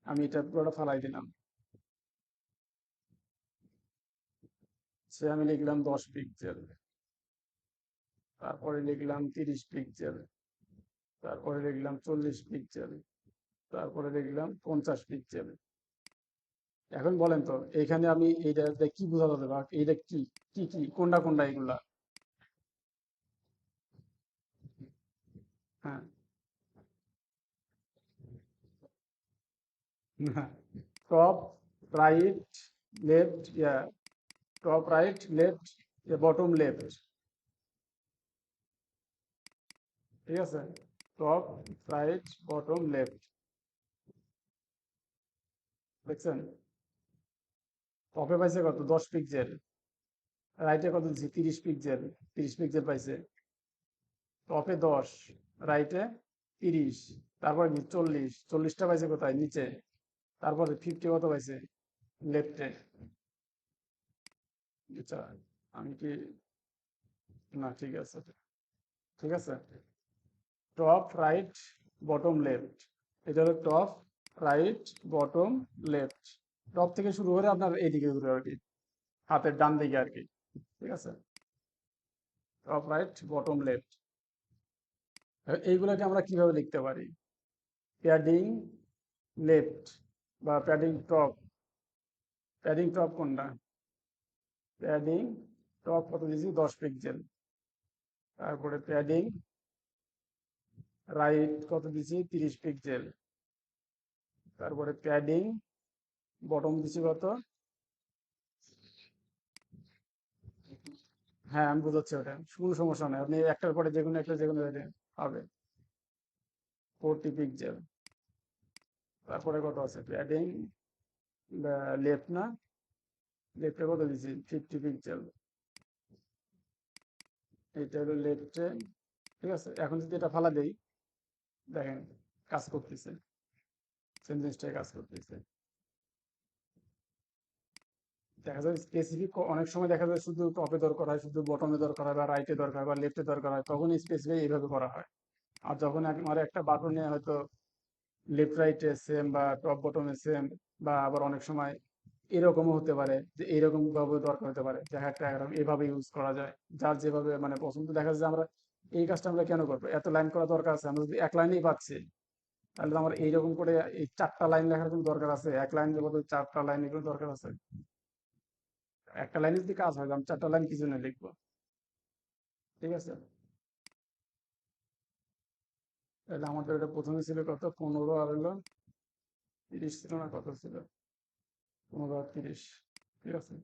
আমি এটা পুরোটা ফালাই দিলাম, সে আমি লিখলাম 10 পিক্সেল, তারপরে লিখলাম 30 পিক্সেল, তারপরে লিখলাম 40 পিক্সেল, তারপরে লিখলাম 50 পিক্সেল। এখন বলেন তো এইখানে আমি এইটা দিয়ে কি বোঝাতে পারবো? এইটা কি কি কি কোনটা কোনটা এগুলা? হ্যাঁ, top right left, top right left, bottom left, ঠিক আছে, টপ রাইট বটম লেফট, দেখছেন? টপে পাইছে কত 10 পিক্সেল, রাইটে কত দিছি 30 পিক্সেল, 30 পিক্সেল পাইছে। টপে 10, রাইটে 30, তারপরে 40টা পাইছে কোথায় নিচে, তারপরে 50 কত পাইছে লেফটে। আচ্ছা, আমি কি, না ঠিক আছে, ঠিক আছে, টপ রাইট বটম লেফট, এটা হলো top right bottom left. Top থেকে শুরু করে আপনার এইদিকে ঘুরে আর কি, হাতের ডান দিকে আর কি, ঠিক আছে, টপ রাইট বটম লেফট। এইগুলোকে আমরা কিভাবে লিখতে পারি? প্যাডিং লেফট বা প্যাডিং টপ, প্যাডিং টপ কোনটা? প্যাডিং টপ কত দিয়েছি 10 পিক্সেল, তারপরে প্যাডিং রাইট কত দিয়েছি 30 পিক্সেল, তারপরে প্যাডিং বটম দিছি কত, হ্যাঁ আমি বুঝাচ্ছি, ওটা কোনো সমস্যা নেই, আপনি একটার পরে যে কোনো একটা যে কোনো হবে 40 পিক্সেল। তারপরে কত আছে প্যাডিং লেফট, না লেফটে কত দিছি 50 পিক্সেল, এটা হলো লেফটে, ঠিক আছে। এখন যদি এটা ফালা দেই, দেখেন কাজ করতেছে, সেম জিনিসটাই কাজ করতেছে। দেখা যায় স্পেসিফিক, অনেক সময় দেখা যায় শুধু টপে দরকার হয়, শুধু বটমে দরকার হয়, বা রাইটে দরকার হয়, বা লেফটে দরকার হয়, তখন স্পেসিফিক এইভাবে করা হয়। আর যখন আমার একটা বাটনে হয়তো লেফট রাইটে সেম বা টপ বটমে সেম, বা আবার অনেক সময় এরকমও হতে পারে যে এইরকম ভাবে দরকার হতে পারে, দেখা একটা এরকম এভাবে ইউজ করা যায়, যার যেভাবে মানে পছন্দ। দেখা যায় যে আমরা এই কাজটা আমরা কেন করবো, এত লাইন করা দরকার আছে, আমরা যদি এক লাইনেই পাচ্ছি, তাহলে তো আমার এইরকম করে এই 4টা লাইন লেখার কোনো দরকার আছে? এক লাইন বলতে 4টা লাইন এগুলো দরকার আছে? একটা লাইনে যদি কাজ হয়, আমি 4টা লাইন কি জন্য লিখবো? ঠিক আছে, তাহলে আমাদের এটা প্রথমে ছিল কত 15, আর হলো 30 ছিল না, কত ছিল 15 আর 30, ঠিক আছে।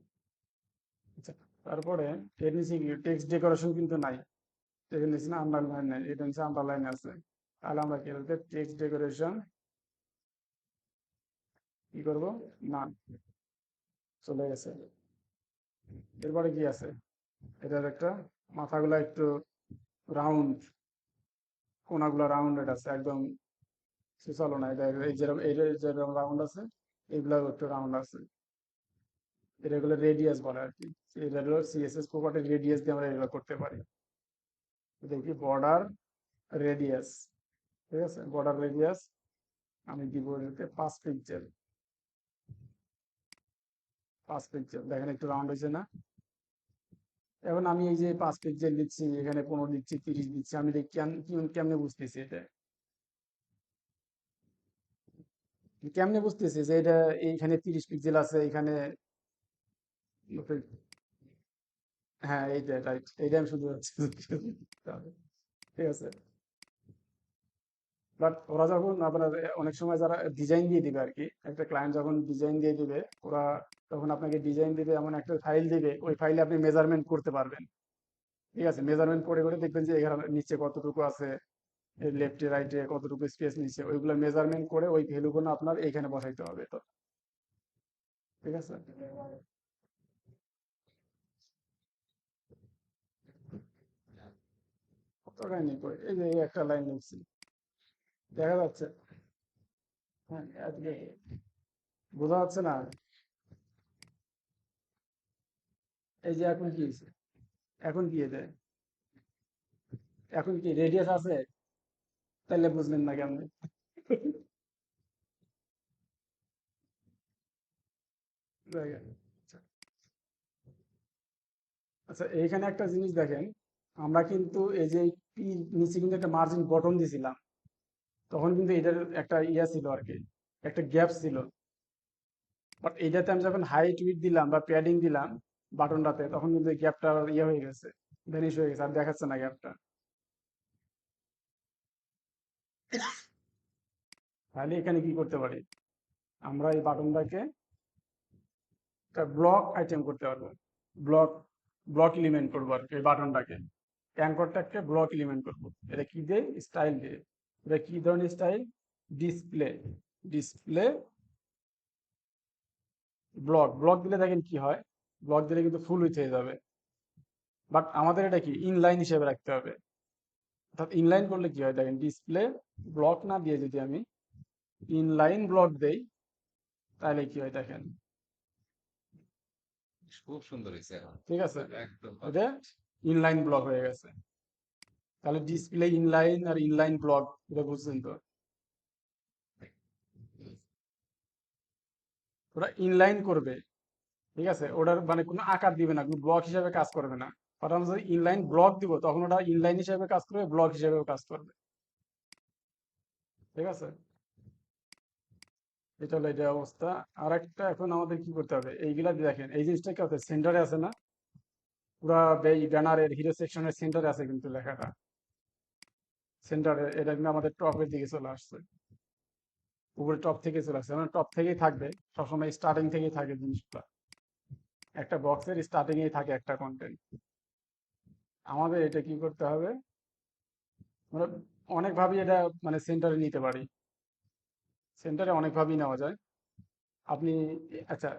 আচ্ছা, তারপরে এর নিচে কি টেক্সট ডেকোরেশন কিন্তু নাই, এখানে নিচে না আন্ডারলাইন নাই, এটা নিচে আন্ডারলাইন আছে। তাহলে আমরা কি বলতে টেক্সট ডেকোরেশন কি করব, না চলে গেছে। এরপরে কি আছে, এটার একটা মাথাগুলা একটু রাউন্ড, কোনাগুলা রাউন্ডেড আছে, একদম সুচালো না, এটা এই যেরকম এটা যেরকম রাউন্ড আছে, এগুলা একটু রাউন্ড আছে, এটা এগুলো রেডিয়াস বলে আর কি। এটা হলো সিএসএস প্রপার্টি, রেডিয়াস দিয়ে আমরা এগুলো করতে পারি। দেখি বর্ডার রেডিয়াস, ঠিক আছে, বর্ডার রেডিয়াস আমি দিব এটাতে 5 পিক্সেল, 5 পিক্সেল, দেখেন একটু রাউন্ড হয়েছে না? এখন আমি এই যে 5 পিক্সেল দিচ্ছি, এখানে 15 দিচ্ছি, 30 দিচ্ছি, আমি এটা কেমনে বুঝতেছি, এটা কেমনে বুঝতেছি যে এটা এইখানে 30 পিক্সেল আছে, এখানে, হ্যাঁ এইটা রাইট, এইটা আমি শুধু ঠিক আছে। বাট ওরা যখন আপনার অনেক সময় যারা ডিজাইন দিয়ে দিবে আর কি, একটা ক্লায়েন্ট যখন ডিজাইন দিয়ে দিবে, ওরা তখন আপনাকে ডিজাইন দিবে, এমন একটা ফাইল দিবে, ওই ফাইলে আপনি মেজারমেন্ট করতে পারবেন। ঠিক আছে, মেজারমেন্ট করে করে দেখবেন যে এখানে নিচে কতটুকু আছে, লেফটে রাইটে কতটুকু স্পেস নিচে, ওইগুলো মেজারমেন্ট করে ওই ভ্যালুগুলো আপনার এইখানে বসাইতে হবে তো, ঠিক আছে। কত লাইন করে এই যে এই একটা লাইন লিখছি, দেখা যাচ্ছে? হ্যাঁ আজকে বোঝা যাচ্ছে না? এই যে এখন কি হয়েছে, এখন কি এটা, এখন কি রেডিয়াস আছে? তাহলে বুঝলেন না কেমন? দেখেন, আচ্ছা এইখানে একটা জিনিস দেখেন, আমরা কিন্তু এই যে পি নিচে কিন্তু একটা মার্জিন বটন দিছিলাম, তখন কিন্তু এটার একটা ইয়া ছিল আর কি, একটা গ্যাপ ছিল। বাট এইটাতে আমি যখন হাইট উইডথ দিলাম বা প্যাডিং দিলাম বাটনটাতে, তখন কিন্তু এই গ্যাপটা ইয়ে হয়ে গেছে, ভ্যানিশ হয়ে গেছে, আর দেখাচ্ছে না গ্যাপটা। তাহলে এখানে কি করতে পারি, আমরা এই বাটনটাকে একটা ব্লক আইটেম করতে পারবো, ব্লক ব্লক এলিমেন্ট করবো আর কি এই বাটনটাকে। অ্যাঙ্কর ট্যাগকে ব্লক এলিমেন্ট করব। এটা কি দিয়ে? স্টাইল দিয়ে। এটা কি ধরনের style? Display. Display block. Block দিলে দেখেন কি হয়, ব্লক দিলে কিন্তু ফুল উইথ হয়ে যাবে, বাট আমাদের এটা কি ইনলাইন হিসেবে রাখতে হবে। অর্থাৎ ইনলাইন করলে কি হয় দেখেন, ডিসপ্লে ব্লক না দিয়ে যদি আমি ইনলাইন ব্লক দেই, তাহলে কি হয় দেখেন, খুব সুন্দর হয়েছে এখন। ঠিক আছে, একদম এটা perfect। ইনলাইন ব্লক হয়ে গেছে। তাহলে ডিসপ্লে ইনলাইন আর ইনলাইন ব্লক, এটা বুঝছেন তো? ওটা ইনলাইন করবে, ঠিক আছে, ওটার মানে কোনো আকার দিবে না, কোনো ব্লক হিসেবে কাজ করবে না। কারণ আমরা যদি ইনলাইন ব্লক দিব তখন ওটা ইনলাইন হিসেবে কাজ করবে, ব্লক হিসেবেও কাজ করবে, ঠিক আছে। এটা হলো এটা অবস্থা। আর একটা এখন আমাদের কি করতে হবে, এইগুলা দিয়ে দেখেন এই জিনিসটা কি হচ্ছে, সেন্টারে আছে না, পুরা এই ব্যানারের হিরো সেকশনের সেন্টারে আছে কিন্তু লেখাটা, সেন্টারে, এটা কিন্তু আমাদের টপের দিকে চলে আসছে, উপরে টপ থেকে চলে আসছে, মানে টপ থেকেই থাকবে, সবসময় স্টার্টিং থেকেই থাকে জিনিসগুলা, একটা বক্সের স্টার্টিং এই থাকে একটা কন্টেন্ট। আমাদের এটা কি করতে হবে, আমরা অনেকভাবেই এটা মানে সেন্টারে নিতে পারি, সেন্টারে অনেকভাবেই নেওয়া যায়। আপনি আচ্ছা,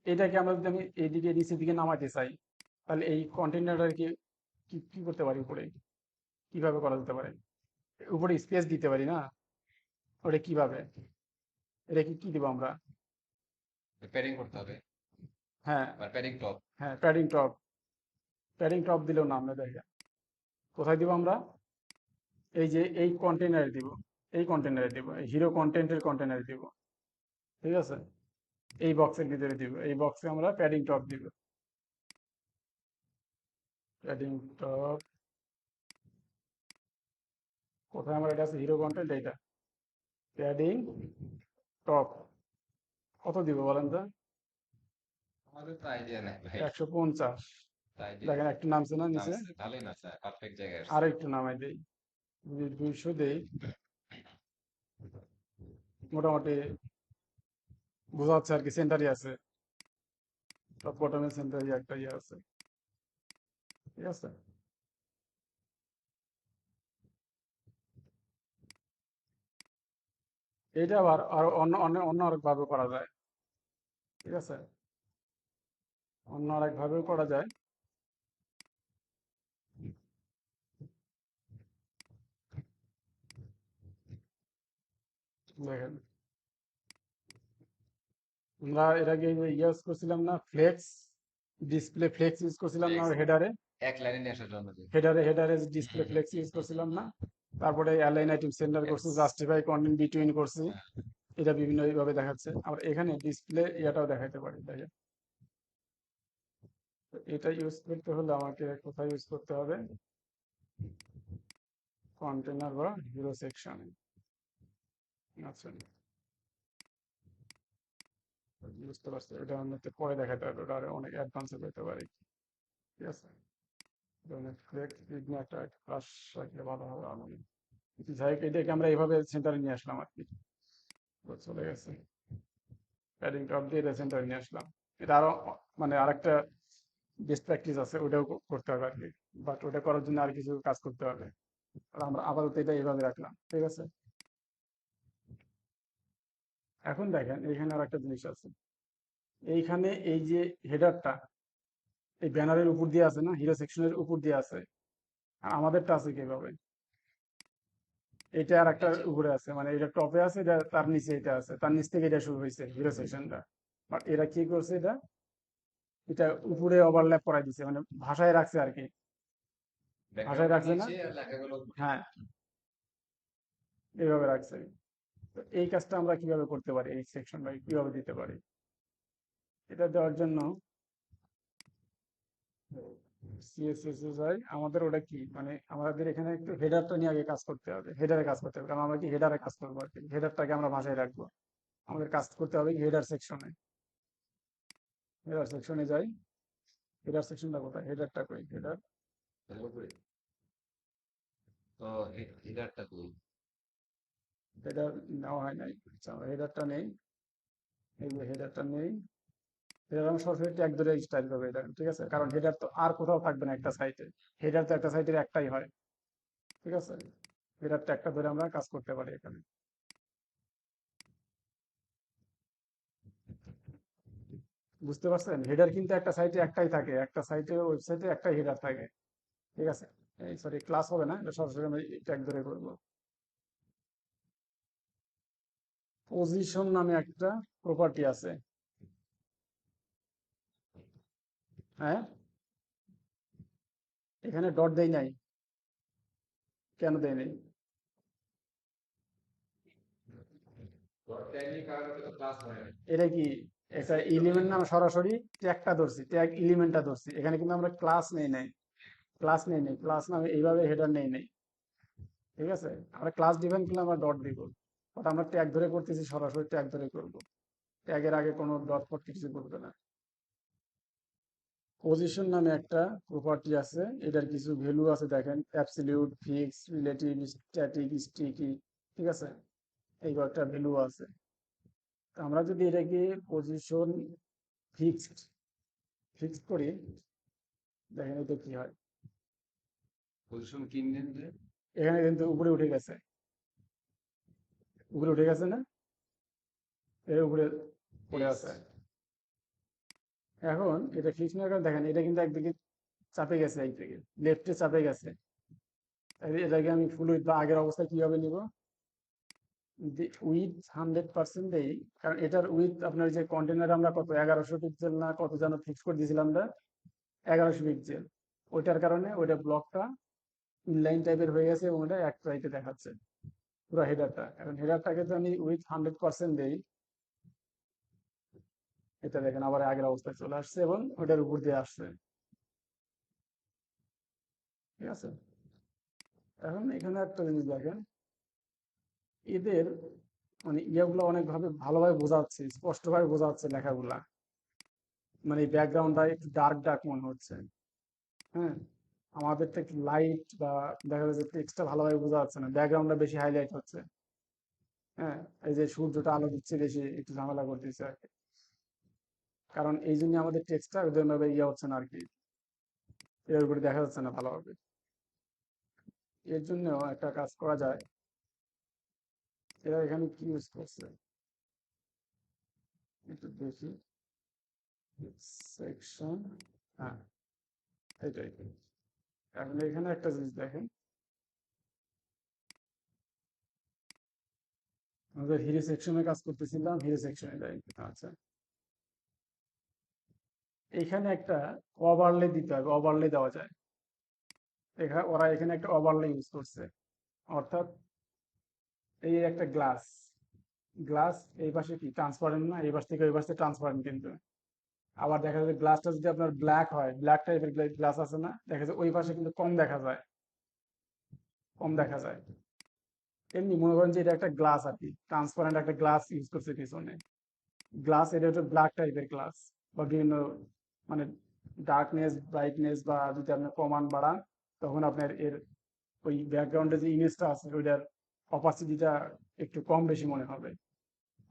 এটাকে আমরা যদি আমি এইদিকে নিচের দিকে নামাইতে চাই, তাহলে এই কন্টেনারটাকে কি কি করতে পারি, উপরে কিভাবে করা যেতে পারে, উপরে স্পেস দিতে পারি না, ওটা কিভাবে, এটা কি কি দিব আমরা? প্যাডিং করতে হবে, হ্যাঁ, বা প্যাডিং টপ। হ্যাঁ, প্যাডিং টপ। প্যাডিং টপ দিলেও না, আমরা দেখেন কোথায় দিব আমরা, এই যে এই কন্টেনারে দিব, এই কন্টেনারে দিব, এই হিরো কন্টেন্টের কন্টেনারে দিব, ঠিক আছে, এই বক্সের ভিতরে দিব, এই বক্সে আমরা প্যাডিং টপ দিব, প্যাডিং টপ। কোথায় আমার এটা আছে, হিরো কন্টেন্ট, এইটা প্যাডিং টপ। কত দিব বলেন তো? আমাদের তো আইডিয়া নাই ভাই। 150। আইডিয়া দেখেন একটু নামছে না নিচে, নামছে, ভালোই নামছে, পারফেক্ট জায়গায় আর আসছে। একটু নামাই দেই, যদি 200 দেই, মোটামুটি বোঝা যাচ্ছে আর কি, সেন্টারই আছে, টপ বটমের সেন্টারই একটা ইয়ে আছে, ঠিক আছে। এইটা আবার আর অন্য অন্য অন্য আরেক ভাবে করা যায়, ঠিক আছে, অন্য আরেক ভাবেও করা যায়। দেখেন, আমরা এর আগে ইউজ করছিলাম না ফ্লেক্স, ডিসপ্লে ফ্লেক্স ইউজ করছিলাম না Flex, হেডারে, এক লাইনে নিয়ে আসার জন্য যে। হেডারে ডিসপ্লে ফ্লেক্স ইউজ করছিলাম না, তারপরে অ্যালাইন আইটেম সেন্টার করছি, Yes, জাস্টিফাই কন্টেন্ট বিটুইন করছি, হ্যাঁ, এটা বিভিন্ন ভাবে দেখাচ্ছে। আমরা এখানে ডিসপ্লে ইয়াটাও দেখাতে পারি, দেখেন। তো এটা ইউজ করতে হলে আমাকে কোথায় ইউজ করতে হবে, কন্টেনার বা হিরো সেকশনে, আচ্ছা, বুঝতে পারছি, এটা আমাকে পরে দেখাতে হবে, ওটা আরো অনেক অ্যাডভান্সে পেতে পারি, ঠিক আছে। ফ্লেক্স একটা ক্লাস রাখলে ভালো হবে আমার, যাই হোক, এটাকে আমরা এইভাবে সেন্টারে নিয়ে আসলাম আর কি, তো চলে গেছে, প্যাডিং টপ দিয়ে এটা সেন্টারে নিয়ে আসলাম। এটা আরো মানে আরেকটা বেস্ট প্র্যাকটিস আছে, ওটাও করতে হবে আর কি, বাট ওটা করার জন্য আর কিছু কাজ করতে হবে। আর আমরা আপাতত এটা এইভাবে রাখলাম, ঠিক আছে। এখন দেখেন এইখানে আর একটা জিনিস আছে, এইখানে এই যে হেডারটা এই ব্যানারের উপর দিয়ে আছে না, হিরো সেকশনের উপর দিয়ে আছে, আর আমাদেরটা আছে কিভাবে, এটা আর একটা নিচে। উপরে আছে, মানে এটা টপে আছে, এটা তার নিচে এটা আছে, তার নিচ থেকে এটা শুরু হয়েছে হিরো সেকশনটা, বাট এরা কি করছে, এটা এটা উপরে ওভারল্যাপ করাই দিছে, মানে ভাষায় রাখছে আর কি, ভাষায় ব্যাকগ্রাউন্ডটা রাখছে না, নিচে আর লেখাগুলো উপরে। হ্যাঁ, এইভাবে রাখছে। তো এই কাজটা আমরা কিভাবে করতে পারি, এই সেকশনটা কিভাবে দিতে পারি, এটা দেওয়ার জন্য সিএসএস এ যাই, আমাদের ওটা কি মানে আমাদের এখানে একটু হেডারটা নিয়ে আগে কাজ করতে হবে, হেডারে কাজ করতে হবে, কারণ আমরা কি হেডারে কাজ করবো আর কি, হেডারটাকে আমরা ভাষায় রাখবো, আমাদের কাজ করতে হবে হেডার সেকশনে, হেডার সেকশনে যাই, হেডার সেকশনটা কোথায়, হেডারটা কই, হেডার, তাহলে উপরে। তো হেডারটা কই? হেডার নেওয়া হয় নাই, আচ্ছা, হেডারটা নেই, এই যে হেডারটা নেই, এটা আমরা সরাসরি ট্যাগ ধরে স্টাইল করবো এটা, ঠিক আছে? কারণ হেডার তো আর কোথাও থাকবে না একটা সাইটে, হেডার তো একটা সাইটের একটাই হয়, ঠিক আছে? হেডার ট্যাগটা ধরে আমরা কাজ করতে পারি এখানে। বুঝতে পারছেন? হেডার কিন্তু একটা সাইটে একটাই থাকে, একটা সাইটে ওয়েবসাইটে একটাই হেডার থাকে, ঠিক আছে? এই সরি, ক্লাস হবে না, এটা সরাসরি আমরা ট্যাগ ধরে করবো। পজিশন নামে একটা প্রপার্টি আছে, হ্যাঁ? এখানে ডট দেই নাই, কেন দেয় নাই? ট্যাগ কারণে তো ক্লাস হয় না। এটা কি একটা এলিমেন্ট নাম? সরাসরি ট্যাগটা ধরছি, ট্যাগ এলিমেন্টটা ধরছি, এখানে কিন্তু আমরা ক্লাস নেই নাই, ক্লাস নেই নাই, ক্লাস নামে এইভাবে হেডার নেই নাই, ঠিক আছে? আমরা ক্লাস ডিফাইন করলে আমরা ডট দিব, বাট আমরা ট্যাগ ধরে করতেছি, সরাসরি ট্যাগ ধরে করব, ট্যাগের আগে কোনো ডট ফট কিছু করবে না। পজিশন নামে একটা প্রপার্টি আছে, এটার কিছু ভ্যালু আছে দেখেন, absolute, fix, relative, static, sticky, ঠিক আছে? এই কয়েকটা ভ্যালু আছে। তো আমরা যদি এটাকে পজিশন ফিক্সড ফিক্সড করি, দেখেন এটা কি হয়। পজিশন কিনলেন যে এখানে কিন্তু উপরে উঠে গেছে, উপরে উঠে গেছে না? এর উপরে পড়ে আছে। ফিক্সড। এখন এটা ফিক্স না করে দেখেন, এটা কিন্তু একদিকে চাপে গেছে, একদিকে লেফটে চাপে গেছে। এটাকে আমি ফুল উইথ বা আগের অবস্থায় কিভাবে নিব? উইথ 100% দেই, কারণ এটার উইথ আপনার যে কন্টেনার আমরা কত 1100 পিক্সেল না কত যেন ফিক্স করে দিয়েছিলাম আমরা, 1100 পিক্সেল। ওইটার কারণে ওইটা ব্লকটা ইনলাইন টাইপের হয়ে গেছে এবং ওটা এক রাইটে দেখাচ্ছে পুরো হেডারটা। এখন হেডারটাকে তো আমি উইথ 100% দেই, এটা দেখেন আবার আগের অবস্থায় চলে আসছে এবং ওইটার উপর দিয়ে আসছে, ঠিক আছে? এখন এখানে একটা জিনিস দেখেন, এদের মানে ইয়েগুলো অনেকভাবে ভালোভাবে বোঝা যাচ্ছে, স্পষ্টভাবে বোঝা যাচ্ছে লেখাগুলা, মানে ব্যাকগ্রাউন্ডটা একটু ডার্ক ডার্ক মনে হচ্ছে, হ্যাঁ? আমাদেরটা একটু লাইট বা দেখা যাচ্ছে টেক্সটটা ভালোভাবে বোঝা যাচ্ছে না, ব্যাকগ্রাউন্ডটা বেশি হাইলাইট হচ্ছে, হ্যাঁ? এই যে সূর্যটা আলো দিচ্ছে বেশি, একটু ঝামেলা করতেছে আর কি, কারণ এই জন্য আমাদের টেক্সটটা ওইভাবে ইয়ে হচ্ছে না আর কি, এর উপরে দেখা যাচ্ছে না ভালোভাবে। এর জন্য একটা কাজ করা যায়, এরা এখানে কি ইউজ করছে একটু দেখি, সেকশন, হ্যাঁ এটাই। এখন এখানে একটা জিনিস দেখেন, আমাদের হিরে সেকশনে কাজ করতেছিলাম, হিরে সেকশনে যাই, আচ্ছা এখানে একটা ওভারলে দিতে হবে, ওভারলে দেওয়া যায়, এখানে ওরা এখানে একটা ওভারলে ইউজ করছে, অর্থাৎ এই একটা গ্লাস, গ্লাস এই পাশে কি ট্রান্সপারেন্ট না, এই পাশ থেকে ওই পাশে ট্রান্সপারেন্ট কিন্তু, আবার দেখা যায় গ্লাসটা যদি আপনার ব্ল্যাক হয়, ব্ল্যাক টাইপের গ্লাস আছে না, দেখা যায় ওই পাশে কিন্তু কম দেখা যায়, কম দেখা যায়। এমনি মনে করেন যে এটা একটা গ্লাস আর কি, ট্রান্সপারেন্ট একটা গ্লাস ইউজ করছে পিছনে, গ্লাস এটা হচ্ছে ব্ল্যাক টাইপের গ্লাস, বা বিভিন্ন মানে ডার্কনেস ব্রাইটনেস বা যদি আপনি কমান বাড়ান, তখন আপনার এর ওই ব্যাকগ্রাউন্ডে যে ইমেজটা আছে ওইটার অপাসিটিটা একটু কম বেশি মনে হবে।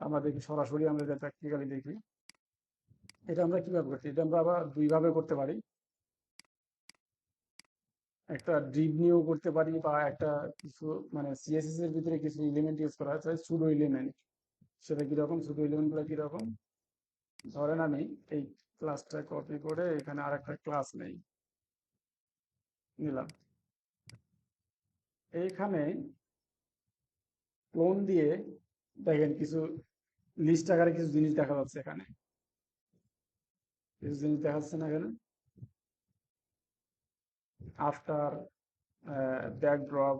আমরা দেখি সরাসরি, আমরা যেটা প্র্যাকটিক্যালি দেখি, এটা আমরা কিভাবে করছি, এটা আমরা আবার দুই ভাবে করতে পারি, একটা ডিপ নিয়েও করতে পারি, বা একটা কিছু মানে সিএসএস এর ভিতরে কিছু এলিমেন্ট ইউজ করা হচ্ছে সুডো এলিমেন্ট। সেটা কিরকম, সুডো এলিমেন্ট গুলো কিরকম? ধরেন আমি এই ক্লাসটা কপি করে এখানে আরেকটা ক্লাস নেই, নিলাম, এইখানে ক্লোন দিয়ে দেখেন কিছু লিস্ট আকারে কিছু জিনিস দেখা যাচ্ছে এখানে, কিছু জিনিস দেখা যাচ্ছে না এখানে, after, backdrop,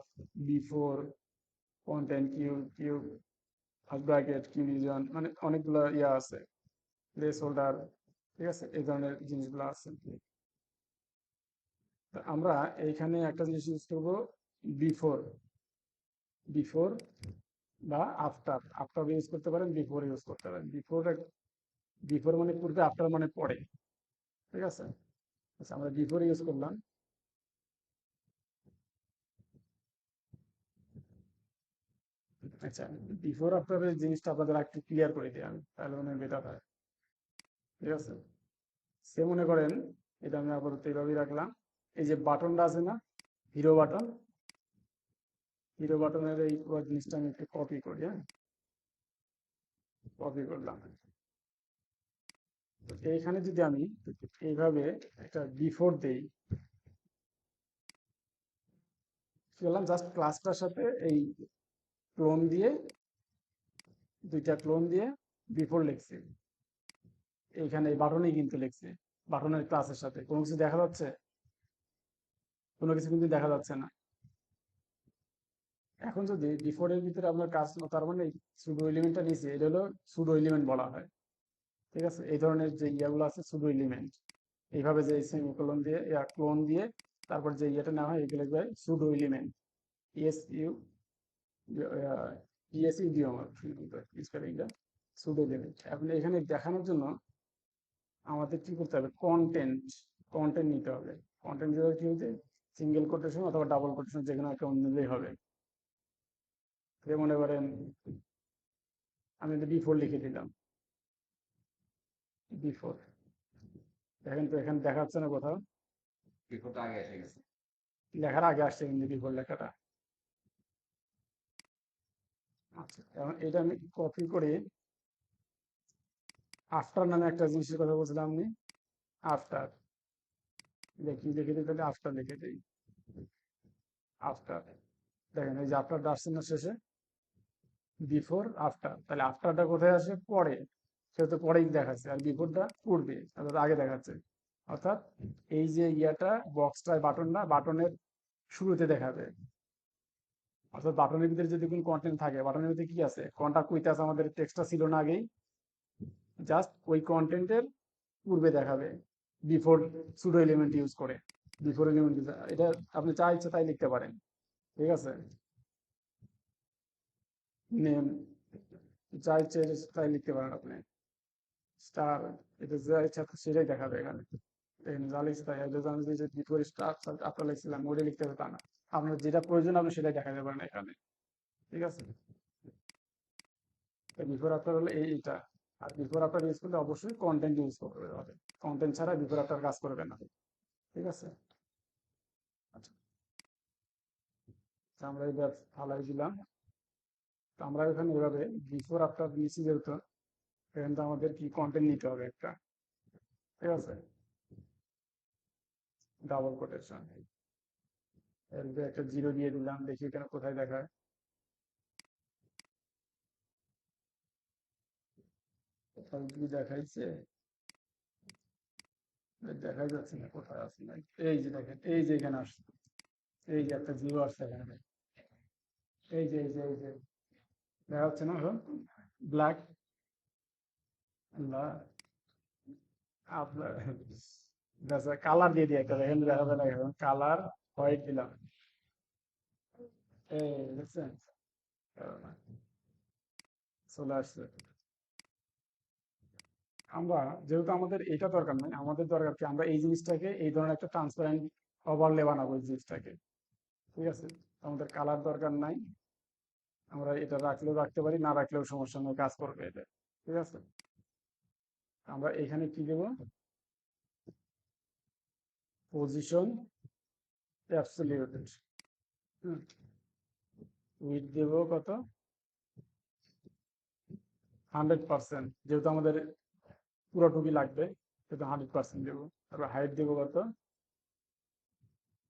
before, content, cue cue, bracket, cue region, মানে অনেকগুলো ইয়া আছে, প্লেস হোল্ডার, ঠিক আছে? এই ধরনের জিনিসগুলো আছে। তা আমরা এইখানে একটা জিনিস ইউজ করবো, বিফোর, বিফোর বা আফটার, আফটার ইউজ করতে পারেন, বিফোর ইউজ করতে পারেন। বিফোর, বিফোর মানে পূর্বে, আফটার মানে পরে, ঠিক আছে? আচ্ছা আমরা বিফোর ইউজ করলাম। আচ্ছা, বিফোর আফটার জিনিসটা আপনাদের একটু ক্লিয়ার করে দিই আমি, তাহলে মনে হয় বেটার হয়। ঠিক আছে, সে মনে করেন এটা আমি আপাতত এইভাবেই রাখলাম। এই যে বাটনটা আছে না, হিরো বাটন, হিরো বাটনের এই পুরো জিনিসটা আমি একটু কপি করি। হ্যাঁ, কপি করলাম। তো এইখানে যদি আমি এইভাবে একটা বিফোর দেই, কি করলাম, জাস্ট ক্লাসটার সাথে এই ক্লোন দিয়ে, দুইটা ক্লোন দিয়ে বিফোর লিখছি। এইখানে এই বাটনেই কিন্তু লিখছি, বাটনের ক্লাসের সাথে কোনো কিছু দেখা যাচ্ছে? কোনো কিছু কিন্তু দেখা যাচ্ছে না। এখন যদি বিফোর এর ভিতরে আপনার কাজ, তার মানে সুডো এলিমেন্টটা নিচে, এটা হলো সুডো এলিমেন্ট বলা হয়। ঠিক আছে, এই ধরনের যে ইয়াগুলো আছে সুডো এলিমেন্ট, এইভাবে যে সেমিকোলন দিয়ে ক্লোন দিয়ে তারপর যে ইয়েটা নেওয়া হয় এগুলো লিখবে pseudo element, S U ESU দিও আমার স্পেলিংটা, সুডো এলিমেন্ট। এখন এখানে দেখানোর জন্য আমাদের কি করতে হবে, কন্টেন্ট, কন্টেন্ট নিতে হবে। কন্টেন্ট দিতে কি হচ্ছে, সিঙ্গেল কোটেশন অথবা ডাবল কোটেশন যে কোনো একটা নিলেই হবে। যে মনে করেন আমি একটা বিফোর লিখে দিলাম, বিফোর, দেখেন তো এখানে দেখা যাচ্ছে না কোথাও, বিফোরটা আগে এসে গেছে। লেখার আগে আসছে কিন্তু বিফোর লেখাটা। আচ্ছা, এখন এটা আমি কপি করে আফটার নামে একটা জিনিসের কথা বলছিলাম আমি, আফটার, দেখি লিখে দিই, তাহলে আফটার লিখে দিই, আফটার। দেখেন এই যে আফটারটা আসছে না শেষে, বিফোর আফটার, তাহলে আফটারটা কোথায় আসে, পরে, সেহেতু পরেই দেখাচ্ছে, আর বিফোরটা পূর্বে অর্থাৎ আগে দেখাচ্ছে। অর্থাৎ এই যে ইয়াটা বক্সটা, বাটনটা বাটনের শুরুতে দেখাবে। অর্থাৎ বাটনের ভিতরে যদি কোনো কন্টেন্ট থাকে, বাটনের ভিতরে কি আছে, কন্টাক্ট উইথ আস, আমাদের টেক্সটটা ছিল না আগেই, জাস্ট ওই কন্টেন্টের পূর্বে দেখাবে, বিফোর সুডো এলিমেন্ট ইউজ করে। বিফোর এলিমেন্ট এটা আপনি যা ইচ্ছা তাই লিখতে পারেন। ঠিক আছে, নেম যা ইচ্ছে তাই লিখতে পারেন আপনি, স্টার, এটা যা ইচ্ছা সেটাই দেখাবে এখানে। এখানে যা লিখছে তাই, এটা আমি যে বিফোর স্টার আপনার লিখছিলাম ওটা লিখতে হবে তা না, আপনার যেটা প্রয়োজন আপনি সেটাই দেখাতে পারেন এখানে। ঠিক আছে, বিফোর আফটার হলো এইটা। আর বিফোর আফটার ইউজ করলে অবশ্যই কন্টেন্ট ইউজ করতে হবে, কন্টেন্ট ছাড়া বিফোর আফটার কাজ করবে না। ঠিক আছে, আচ্ছা, তো আমরা এবার ফালাই দিলাম। তো আমরা এখানে এভাবে বিফোর আফটার দিয়েছি যেহেতু, এখানে তো আমাদের কি কন্টেন্ট নিতে হবে একটা। ঠিক আছে, ডাবল কোটেশন, এর ভিতরে একটা জিরো দিয়ে দিলাম, দেখি এখানে কোথায় দেখায়। কোথাও কি দেখাইছে, দেখাই যাচ্ছে না কোথায় আছে, না এই যে দেখেন, এই যে এখানে আসছে, এই যে একটা জিরো আসছে এখানে, এই যে দেখা যাচ্ছে না এখন, ব্ল্যাক, না আপনার কালার দিয়ে দিই একটা, দেখেন দেখা যায় না, এখন কালার হোয়াইট দিলাম, এই দেখছেন, চলে আসছে। আমরা যেহেতু আমাদের এটা দরকার নাই, আমাদের দরকার কি, আমরা এই জিনিসটাকে এই ধরনের একটা ট্রান্সপারেন্ট ওভারলে বানাবো এই জিনিসটাকে। ঠিক আছে, আমাদের কালার দরকার নাই, আমরা এটা রাখলেও রাখতে পারি, না রাখলেও সমস্যা নেই, কাজ করবে এটা। ঠিক আছে, আমরা এখানে কি দেব, পজিশন অ্যাবসলিউট, উইথ দেব কত, 100%, যেহেতু আমাদের পুরোটুকি লাগবে সেহেতু 100% দেবো। তারপর হাইট দেবো কত,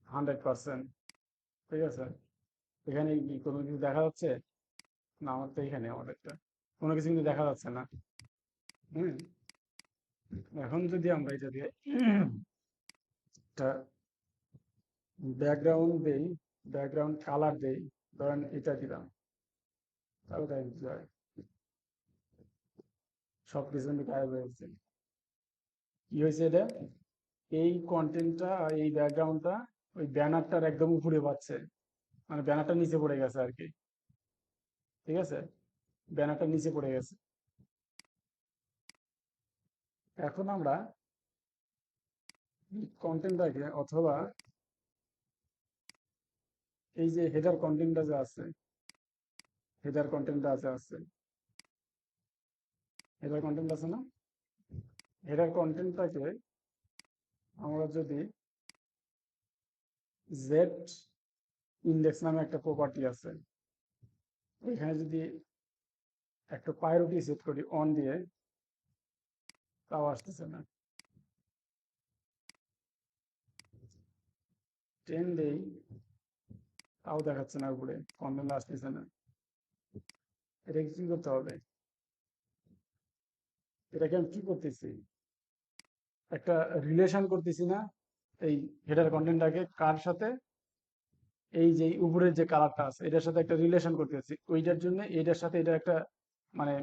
100%। ঠিক আছে, এখানে কি কোনো কিছু দেখা যাচ্ছে, না আমার তো এখানে আমাদেরটা কোনো কিছু কিন্তু দেখা যাচ্ছে না। হুম, এখন যদি আমরা এটা দিয়ে একটা ব্যাকগ্রাউন্ড দেই, ব্যাকগ্রাউন্ড কালার দেই, ধরেন এটা দিলাম, তাহলে তাই কি হয়, সবকিছু কিন্তু গায়েব হয়ে গেছে। কি হয়েছে এটা, এই কন্টেন্টটা, এই ব্যাকগ্রাউন্ডটা ওই ব্যানারটার একদম উপরে পাচ্ছে, মানে ব্যানারটা নিচে পড়ে গেছে আর কি। ঠিক আছে, ব্যানারটা নিচে পড়ে গেছে। এখন আমরা কন্টেন্টটাকে, অথবা এই যে হেডার কন্টেন্টটা যে আছে, হেডার কন্টেন্টটা আছে, হেডার কন্টেন্ট আছে না, হেডার কন্টেন্টটাকে আমরা যদি জেড ইন্ডেক্স নামে একটা প্রপার্টি আছে, এখানে যদি একটা প্রায়োরিটি সেট করি অন দিয়ে, তাও আসতেছে না। 10 দেই, তাও দেখাচ্ছে না, উপরে কন্টেন্ট আসতেছে না। এটাকে কি করতে হবে? এটাকে আমি কি করতেছি, একটা রিলেশন করতেছি না এই হেডার কন্টেন্টটাকে কার সাথে, এই যে উপরের যে কালারটা আছে এটার সাথে একটা রিলেশন করতেছি, ওইটার জন্য এটার সাথে এটা একটা মানে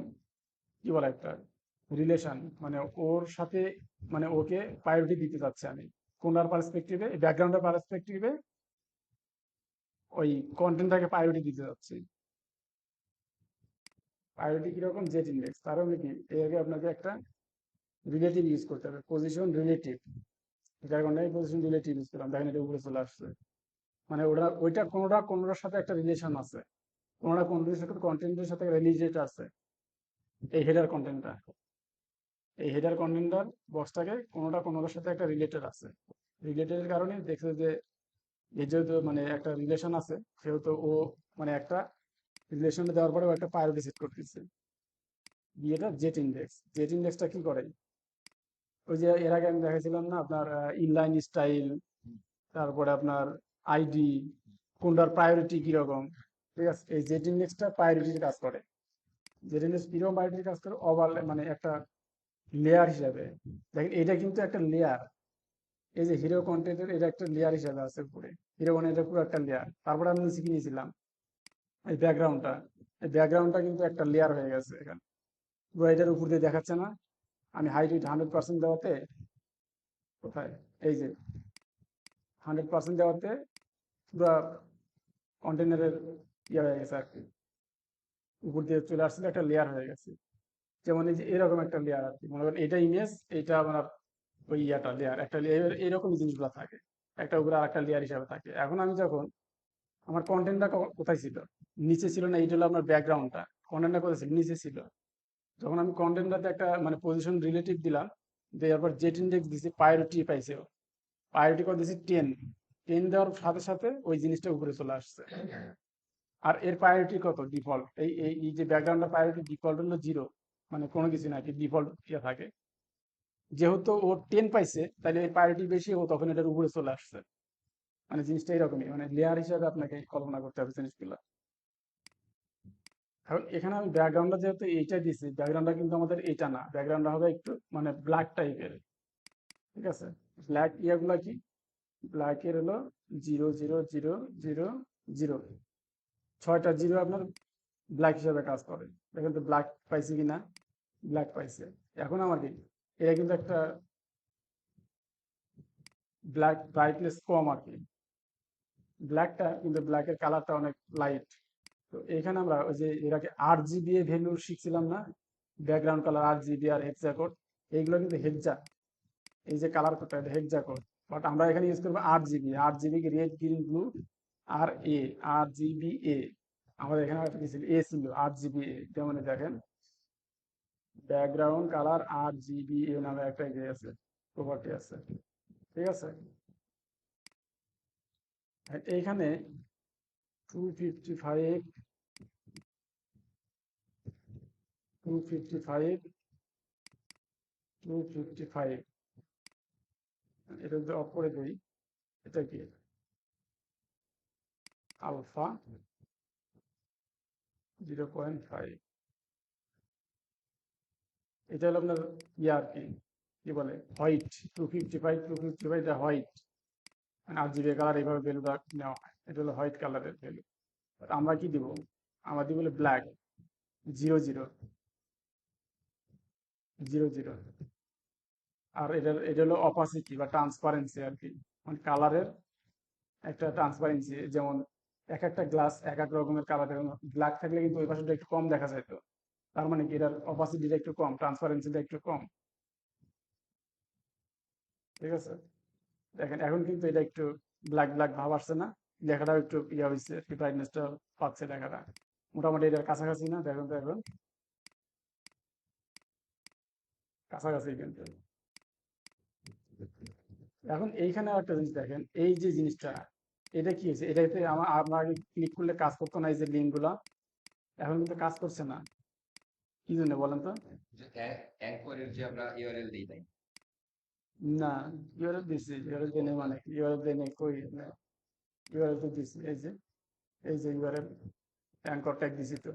কি বলে একটা রিলেশন, মানে ওর সাথে মানে ওকে প্রায়োরিটি দিতে চাচ্ছি আমি কোনার পার্সপেক্টিভে, ব্যাকগ্রাউন্ডের পার্সপেক্টিভে ওই কন্টেন্টটাকে প্রায়োরিটি দিতে চাচ্ছি। প্রায়োরিটি কিরকম? Jet index. তার মানে কি, এর আগে আপনাকে একটা রিলেটিভ ইউজ করতে হবে, পজিশন রিলেটিভ। এটার কারণে পজিশন রিলেটিভ ইউজ করলাম, দেখেন এটা উপরে চলে আসছে। মানে ওটা ওইটা কোনোটার সাথে একটা রিলেশন আছে, কোনোটা কোনোটার সাথে কন্টেন্টের সাথে রিলেটেড আছে। এই হেডার কন্টেন্টটা, এই হেডার কন্টেন্টার বক্সটাকে কোনোটার সাথে একটা রিলেটেড আছে। রিলেটেডের কারণে দেখছে যে এই যেহেতু মানে একটা রিলেশন আছে, সেহেতু ও মানে একটা রিলেশনে দেওয়ার পরে ও একটা প্রায়োরিটি সেট করতেছে। বিয়েটা জেট ইন্ডেক্স। জেট ইন্ডেক্সটা কি করে? ওই যে এর আগে আমি দেখাইছিলাম না আপনার ইনলাইন স্টাইল, তারপরে আপনার আইডি, কোনটার প্রায়োরিটি কিরকম, ঠিক আছে? এই জেট ইন্ডেক্সটা প্রায়োরিটির কাজ করে। জেট ইন্ডেক্স কিরকম প্রায়োরিটির কাজ করে? ওভার মানে একটা লেয়ার হিসাবে। দেখেন এটা কিন্তু একটা লেয়ার, এই যে হিরো কন্টেন্টের এটা একটা লেয়ার হিসাবে আছে উপরে, হিরো কন্টেন্টের পুরো একটা লেয়ার। তারপরে আমি নিচে কি নিয়েছিলাম, এই ব্যাকগ্রাউন্ডটা, এই ব্যাকগ্রাউন্ডটা কিন্তু একটা লেয়ার হয়ে গেছে এখানে, পুরো এটার উপর দিয়ে দেখাচ্ছে না। আমি হাইট 100% দেওয়াতে, কোথায়, এই যে 100% দেওয়াতে পুরো কন্টেনারের ইয়ে হয়ে গেছে আর কি, উপর দিয়ে চলে আসছিল, একটা লেয়ার হয়ে গেছে। যেমন এই যে এরকম একটা লেয়ার আর কি, মনে করেন এটা ইমেজ, এইটা আমার ওই ইয়াটা লেয়ার, একটা লেয়ার, এইরকম জিনিসগুলো থাকে, একটা উপরে আর একটা লেয়ার হিসাবে থাকে। এখন আমি যখন আমার কন্টেন্টটা কোথায় ছিল, নিচে ছিল না, এটা হলো আমার ব্যাকগ্রাউন্ডটা, কন্টেন্টটা কোথায় ছিল, নিচে ছিল। যখন আমি কন্টেন্টটাতে একটা মানে পজিশন রিলেটিভ দিলাম, দেওয়ার পর জেট ইন্ডেক্স দিছি, প্রায়োরিটি পাইছে, প্রায়োরিটি করে দিছি 10, 10 দেওয়ার সাথে সাথে ওই জিনিসটা উপরে চলে আসছে। আর এর প্রায়োরিটি কত? ডিফল্ট। এই যে ব্যাকগ্রাউন্ডের প্রায়োরিটি ডিফল্ট হলো 0, মানে কোনো কিছু না কি, ডিফল্ট ইয়ে থাকে। যেহেতু ও 10 পাইছে, তাহলে এর প্রায়োরিটি বেশি, ও তখন এটার উপরে চলে আসছে। মানে জিনিসটা এরকমই, মানে লেয়ার হিসাবে আপনাকে কল্পনা করতে হবে জিনিসগুলো। এখন এখানে আমি ব্যাকগ্রাউন্ডটা যেহেতু এইটা দিছি, ব্যাকগ্রাউন্ডটা কিন্তু আমাদের এটা না, ব্যাকগ্রাউন্ডটা হবে একটু মানে ব্ল্যাক টাইপের, ঠিক আছে? ব্ল্যাক ইয়াগুলা কি, ব্ল্যাকের হলো 0 0 0 0 0, 6টা জিরো আপনার ব্ল্যাক হিসাবে কাজ করে। দেখেন তো ব্ল্যাক পাইছে কিনা, ব্ল্যাক পাইছে। এখন আমার কি, এটা কিন্তু একটা ব্ল্যাক ব্রাইটনেস কম আর কি, ব্ল্যাকটা কিন্তু ব্ল্যাকের কালারটা অনেক লাইট। তো এখানে আমরা ওই যে এর আগে RGB ভ্যালু শিখছিলাম না, ব্যাকগ্রাউন্ড কালার RGB আর হেক্সা কোড, এইগুলো কিন্তু হেক্সা, এই যে কালার কোডটা এটা হেক্সা কোড। বাট আমরা এখানে ইউজ করবো RGB, RGB কি রেড গ্রিন ব্লু আর এ, RGBA। আমাদের এখানে একটা কি ছিল, এ ছিল, RGBA। যেমন এই দেখেন ব্যাকগ্রাউন্ড কালার RGBA নামে একটা ইয়ে আছে, প্রপার্টি আছে, ঠিক আছে? আর এইখানে 255 255 255, এটা যদি অফ করে দিই, এটা কি আলফা 0.5, এটা হলো আপনার ইয়ে আর কি, কি বলে হোয়াইট। 255 এটা হোয়াইট, মানে RGB কালার এইভাবে ভ্যালুটা নেওয়া হয়, এটা হলো হোয়াইট কালারের ভ্যালু। আমরা কি দিব, আমরা দিব হলো ব্ল্যাক 0 0 0 0। আর এটা হলো অপাসিটি বা ট্রান্সপারেন্সি আর কি, মানে কালারের একটা ট্রান্সপারেন্সি। যেমন এক একটা গ্লাস এক এক রকমের কালার, ব্ল্যাক থাকলে কিন্তু ওই পাশটা একটু কম দেখা যায়। তো তার মানে কি, এটার অপাসিটিটা একটু কম, ট্রান্সপারেন্সিটা একটু কম, ঠিক আছে? দেখেন এখন কিন্তু এটা একটু ব্ল্যাক ব্ল্যাক ভাব আসছে না, লেখাটাও একটু ইয়ে হয়েছে, একটু ব্রাইটনেসটা পাচ্ছে লেখাটা, মোটামুটি এটার কাছাকাছি না? দেখুন তো এখন কাছাকাছি কিন্তু। এখন এইখানে একটা জিনিস দেখেন, এই যে জিনিসটা, এটা কি হয়েছে, এটাতে আমার ক্লিক করলে কাজ করতো না, এই যে লিঙ্ক গুলা এখন কিন্তু কাজ করছে না, কি জন্য বলেন তো? যে অ্যাঙ্করের যে আমরা ইউআরএল দিই তাই না, ইউআরএল দিছি, ইউআরএল দেই নাই মানে ইউআরএল দেই নাই, কই ইউআরএল তো দিছি, এই যে ইউআরএল অ্যাঙ্কর ট্যাগ দিছি তো।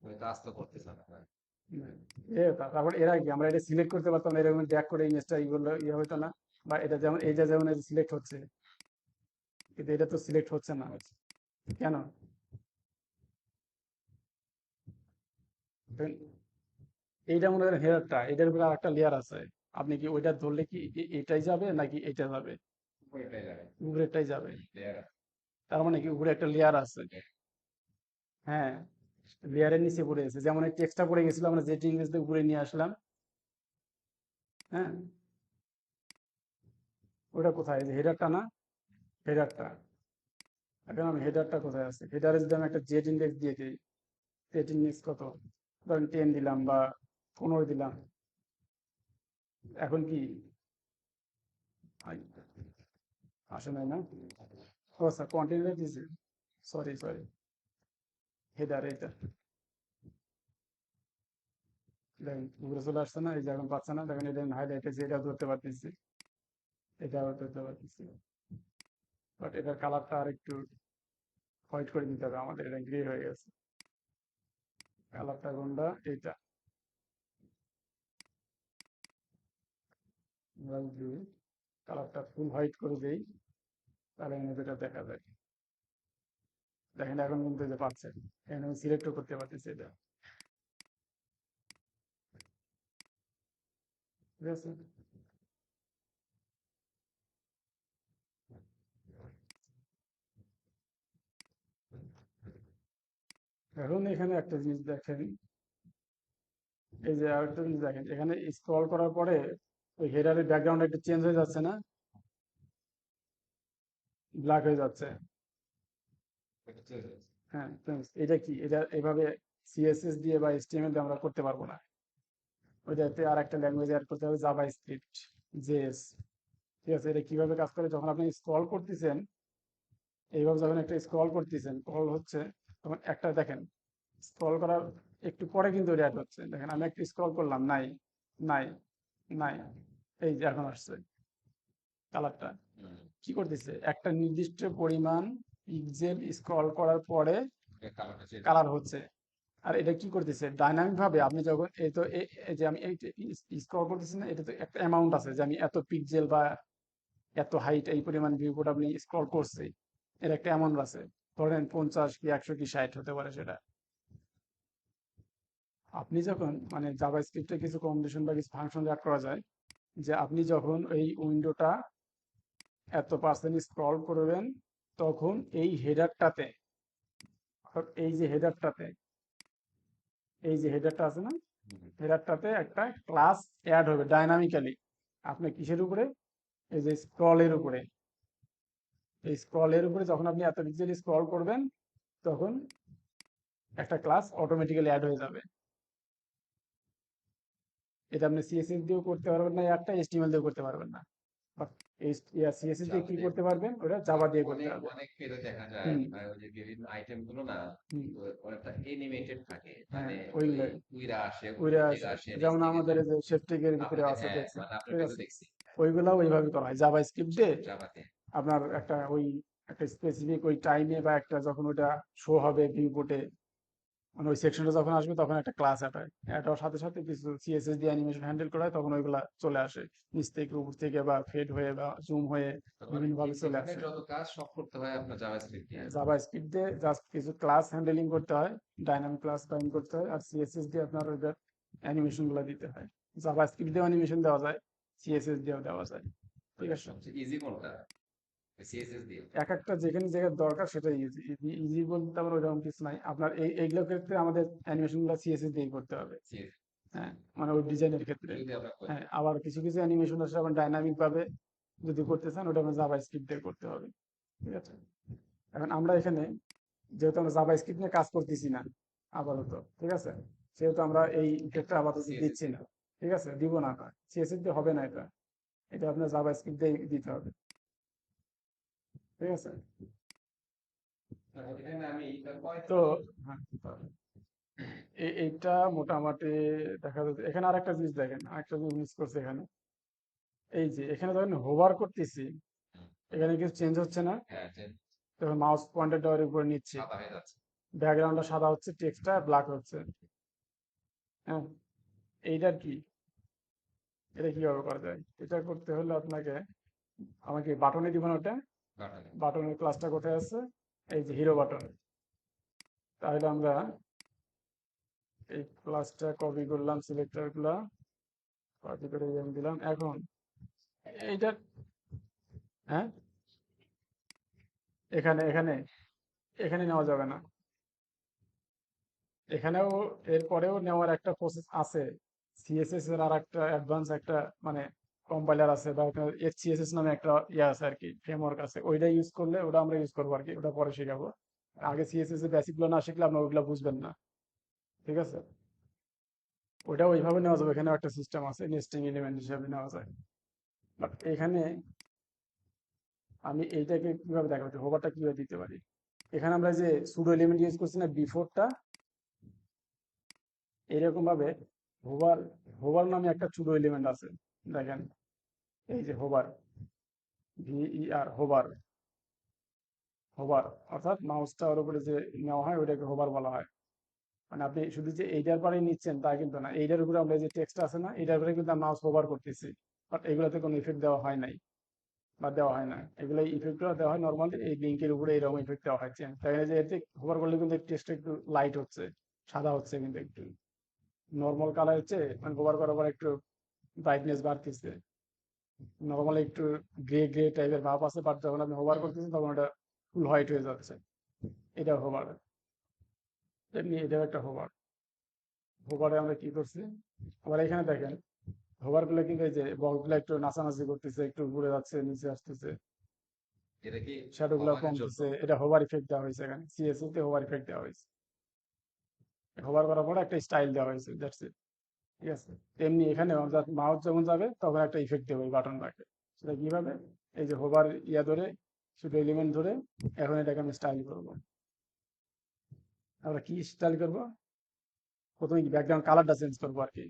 ওই কাজ তো করতেছে না হ্যাঁ। তারপর এরা কি আমরা এটা সিলেক্ট করতে পারতাম না, এরকম ব্যাক করে ইমেজটা ইগুলো ইয়ে হতো না, বা এটা যেমন এইটা যেমন সিলেক্ট হচ্ছে, কিন্তু এটা তো সিলেক্ট হচ্ছে না, কেন? কারণ এইটা মনে করেন হেডারটা, এটার উপরে আরেকটা লেয়ার আছে, আপনি কি ওইটা ধরলে কি এটাই যাবে নাকি এটা যাবে? ওইটাই লাগে উপরেরটাই যাবে। লেয়ার তার মানে কি উপরে একটা লেয়ার আছে। হ্যাঁ, লেয়ারের নিচে পড়ে গেছে, যেমন এই টেক্সটটা পড়ে গেছিল, আমরা যেটি ইংরেজি দিয়ে উপরে নিয়ে আসলাম। হ্যাঁ, ওটা কোথায়, যে হেডারটা না, হেডারটা। এখন আমি হেডারটা কোথায় আছে, হেডারে যদি আমি একটা জেড ইন্ডেক্স দিয়ে দিই, জেড ইন্ডেক্স কত, ধরেন 10 দিলাম বা 15 দিলাম, এখন কি আই, আসে নাই না? ও স্যার কন্টিনিউ দিয়েছে, সরি, হেডার এটা দেখেন উপরে চলে আসছে না, এই যে এখন পাচ্ছে না, দেখেন এটা হাইলাইট আছে, এটা ধরতে পারতেছি, এটাও ধরতে পারতেছি, বাট এটার কালারটা আর একটু হোয়াইট করে দিতে হবে আমাদের, এটা গ্রে হয়ে গেছে, কালারটা কোনটা, এইটা, আমরা যদি কালারটা ফুল হোয়াইট করে দেই, তাহলে এখানে যেটা দেখা যায়, দেখেন এখন কিন্তু এই যে পাচ্ছে, এখানে আমি সিলেক্টও করতে পারতেছি এটা, ঠিক আছে? এখন এখানে একটা জিনিস দেখেন, এই যে আরেকটা জিনিস দেখেন, এখানে স্ক্রল করার পরে ওই হেডারের ব্যাকগ্রাউন্ড একটু চেঞ্জ হয়ে যাচ্ছে না, ব্ল্যাক হয়ে যাচ্ছে। এটা চলে যাচ্ছে হ্যাঁ, এটা কি, এটা এভাবে সিএসএস দিয়ে বা এইচটিএমএল দিয়ে আমরা করতে পারবো না, ওইটাতে আর একটা ল্যাঙ্গুয়েজ অ্যাড করতে হবে, জাভা স্ক্রিপ্ট, জেএস। ঠিক আছে, এটা কিভাবে কাজ করে, যখন আপনি স্ক্রল করতেছেন, এইভাবে যখন একটা স্ক্রল করতেছেন, স্ক্রল হচ্ছে, তখন একটা দেখেন স্ক্রল করার একটু পরে কিন্তু এটা অ্যাড হচ্ছে, দেখেন আমি একটু স্ক্রল করলাম, নাই, নাই, নাই, এই যে এখন আসছে কালারটা, হুম কি করতেছে, একটা নির্দিষ্ট পরিমাণ পিক্সেল স্ক্রল করার পরে কালারটা চেঞ্জ কালার হচ্ছে। আর এটা কি করতেছে ডাইনামিক ভাবে, আপনি যখন এই তো এই যে আমি এই স্ক্রল করতেছি না, এটা তো একটা অ্যামাউন্ট আছে যে আমি এত পিক্সেল বা এত হাইট এই পরিমাণ ভিউ কোড আপনি স্ক্রল করছি, এর একটা অ্যামাউন্ট আছে, ধরেন 50 কি 100 কি 60 হতে পারে সেটা। আপনি যখন মানে জাভাস্ক্রিপ্টে কিছু কন্ডিশন বা কিছু ফাংশন অ্যাড করা যায়, যে আপনি যখন এই উইন্ডোটা এত পার্সেন্ট স্ক্রল করবেন, তখন এই হেডারটাতে, এই যে হেডারটাতে, এই যে হেডারটা আছে না, হুম হেডারটাতে একটা ক্লাস অ্যাড হবে ডাইনামিক্যালি, আপনি কিসের উপরে, এই যে স্ক্রলের উপরে, এই স্ক্রলের উপরে যখন আপনি এত পিক্সেল স্ক্রল করবেন, তখন একটা ক্লাস অটোমেটিক্যালি অ্যাড হয়ে যাবে। এটা আপনি সিএসএস দিয়েও করতে পারবেন না, একটা এইচটিএমএল দিয়েও করতে পারবেন না, বাট এই সিএসএস দিয়ে জাভা কি দিয়ে করতে পারবেন, ওটা আর জাভা দিয়ে করতে অনেক পারবেন। অনেক ক্ষেত্রে দেখা যায় হুম, ওই যে বিভিন্ন আইটেম গুলো না হুম, অনেকটা এনিমেটেড থাকে হ্যাঁ, মানে ওই ওইগুলো উইরা আসে উপর ওইটা থেকে আছে, আসে নিচ যেমন থেকে আমাদের যায় এই যে শেফটিকের ভিতরে আপনাদের আছে হ্যাঁ দেখছেন, মানে আপনার ঠিক পেজে আছে, দেখছি ওইগুলাও ওইভাবে করা হয় জাভা স্ক্রিপ্ট দিয়ে। জাভাতে আপনার একটা ওই একটা স্পেসিফিক ওই টাইমে বা একটা যখন ওইটা শো হবে ভিউপোর্টে, মানে ওই সেকশনটা যখন আসবে তখন একটা ক্লাস অ্যাড হয়, অ্যাড হওয়ার সাথে সাথে কিছু সিএসএস দিয়ে অ্যানিমেশন হ্যান্ডেল করা হয়, তখন ওইগুলা চলে আসে নিচ থেকে উপর থেকে বা ফেড হয়ে বা জুম হয়ে তার মানে বিভিন্ন ভাবে চলে এখানে আসে। যত কাজ সব করতে হয় আপনার জাভাস্ক্রিপ্ট দিয়ে জাভা স্ক্রিপ্ট দিয়ে জাস্ট কিছু ক্লাস হ্যান্ডেলিং করতে হয়, ডাইনামিক ক্লাস বাইন্ড করতে হয়, আর সিএসএস দিয়ে আপনার ওইটার অ্যানিমেশন গুলো দিতে হয়। জাভা স্ক্রিপ্ট দিয়ে অ্যানিমেশন দেওয়া যায়, সিএসএস দিয়েও দেওয়া যায়, ঠিক মানে আছে। সবচেয়ে ইজি কোনটা সিএসএস দিয়ে এক একটা যেখানে জায়গায় দরকার সেটাই ইজি, ইজি বলতে আবার ওইরকম কিছু নাই, আপনার এইগুলোর ক্ষেত্রে আমাদের অ্যানিমেশন গুলো সিএসএস দিয়ে করতে হবে। সিএসএস হ্যাঁ, মানে ওই ডিজাইনের ক্ষেত্রে। যদি আমরা করি হ্যাঁ, আবার কিছু কিছু অ্যানিমেশন আছে আবার ডাইনামিক ভাবে যদি করতে চান, ওটা আমরা জাভা স্ক্রিপ্ট দিয়ে করতে হবে, ঠিক আছে। এখন আমরা এখানে যেহেতু আমরা জাভা স্ক্রিপ্ট নিয়ে কাজ করতেছি না আপাতত, ঠিক আছে, সেহেতু আমরা এই ইফেক্টটা আপাতত সিএসএস দিচ্ছি দিব না, ঠিক আছে, দিব না, সিএসএস দিয়ে হবে না এটা। এটা আপনার জাভাস্ক্রিপ্ট দিয়ে দিতে হবে, ঠিক আছে? এখানে আমি তো হ্যাঁ, এইটা মোটামুটি দেখা যাচ্ছে। এখানে আরেকটা জিনিস দেখেন, আরেকটা জিনিস মিস করছে এখানে। এই যে এখানে যখন হোভার করতেছি, এখানে কিছু চেঞ্জ হচ্ছে না। হ্যাঁ যে তখন মাউস পয়েন্টারটা ওর উপরে নিচ্ছি, সাদা হয়ে যাচ্ছে। ব্যাকগ্রাউন্ডটা সাদা হচ্ছে, টেক্সটটা ব্ল্যাক হচ্ছে। হ্যাঁ, এইটার কি, এটা কিভাবে করা যায়? এটা করতে হলে আপনাকে, আমাকে বাটনে দিব না ওটা। বাটনে বাটনের ক্লাসটা কোথায় আছে? এই যে হিরো বাটন। তাহলে আমরা এই ক্লাসটা কপি করলাম, সিলেক্টর গুলা কপি করে দিলাম। এখন এইটা, হ্যাঁ, এখানে এখানে এখানে নেওয়া যাবে না। এখানেও এরপরেও নেওয়ার একটা প্রসেস আছে। সিএসএস এর আর একটা অ্যাডভান্স একটা মানে কম্পাইলার আছে, বা এইচসিএসএস নামে একটা ইয়ে আছে আর কি, ফ্রেমওয়ার্ক আছে। ওইটা ইউজ করলে, ওটা আমরা ইউজ করবো আর কি, ওটা পরে শেখাবো। আগে সিএসএস এর বেসিক গুলো না শিখলে আপনার ওইগুলো বুঝবেন না, ঠিক আছে? ওইটা ওইভাবে নেওয়া যাবে, এখানে একটা সিস্টেম আছে, নেস্টিং এলিমেন্ট হিসেবে নেওয়া যায়। বাট এখানে আমি এইটাকে কিভাবে দেখাবো, হোভারটা কিভাবে দিতে পারি? এখানে আমরা যে সুডো এলিমেন্ট ইউজ করছি না বিফোরটা, এরকম ভাবে হোভার, হোভার নামে একটা সুডো এলিমেন্ট আছে, দেখেন। এই যে হোভার, ভিইআর, হোভার। হোভার অর্থাৎ মাউসটা ওর উপরে যে নেওয়া হয় ওইটাকে হোভার বলা হয়। মানে আপনি শুধু যে এইটার পরেই নিচ্ছেন তা কিন্তু না, এইটার উপরে আমরা যে টেক্সট আছে না, এইটার উপরে কিন্তু মাউস হোভার করতেছি। বাট এগুলোতে কোনো ইফেক্ট দেওয়া হয় নাই, বা দেওয়া হয় না। এগুলো ইফেক্টগুলো দেওয়া হয় নর্মালি এই লিঙ্কের উপরে, এরকম ইফেক্ট দেওয়া হয়। তাই যে এতে হোভার করলে কিন্তু টেক্সটটা একটু লাইট হচ্ছে, সাদা হচ্ছে, কিন্তু একটু নর্মাল কালার হচ্ছে, মানে হোভার করার পর একটু ব্রাইটনেস বাড়তেছে। নর্মালি একটু গ্রে গ্রে টাইপের ভাব আছে, বাট যখন আপনি হোভার করতেছেন তখন ওটা ফুল হোয়াইট হয়ে যাচ্ছে। এটা হোভার। তেমনি এটাও একটা হোভার। হোভারে আমরা কি করছি, আবার এখানে দেখেন, হোভার গুলো কিন্তু এই যে বল গুলো একটু নাচানাচি করতেছে, একটু ঘুরে যাচ্ছে, নিচে আসতেছে, এটা কি শ্যাডো গুলো কমানোর জন্য? কমতেছে। এটা হোভার ইফেক্ট দেওয়া হয়েছে, এখানে সিএসএস তে হোভার ইফেক্ট দেওয়া হয়েছে। হোভার করার পরে একটা স্টাইল দেওয়া হয়েছে, দ্যাটস ইট, ঠিক আছে? তেমনি এখানে মাউস যখন যাবে তখন একটা ইফেক্ট দেবে ওই বাটনটাকে। সেটা কিভাবে? এই যে হোভার ইয়া ধরে, শুধু এলিমেন্ট ধরে, এখন এটাকে আমি স্টাইল করবো। আমরা কি স্টাইল করবো? প্রথমে ব্যাকগ্রাউন্ড কালারটা চেঞ্জ করবো আর কি।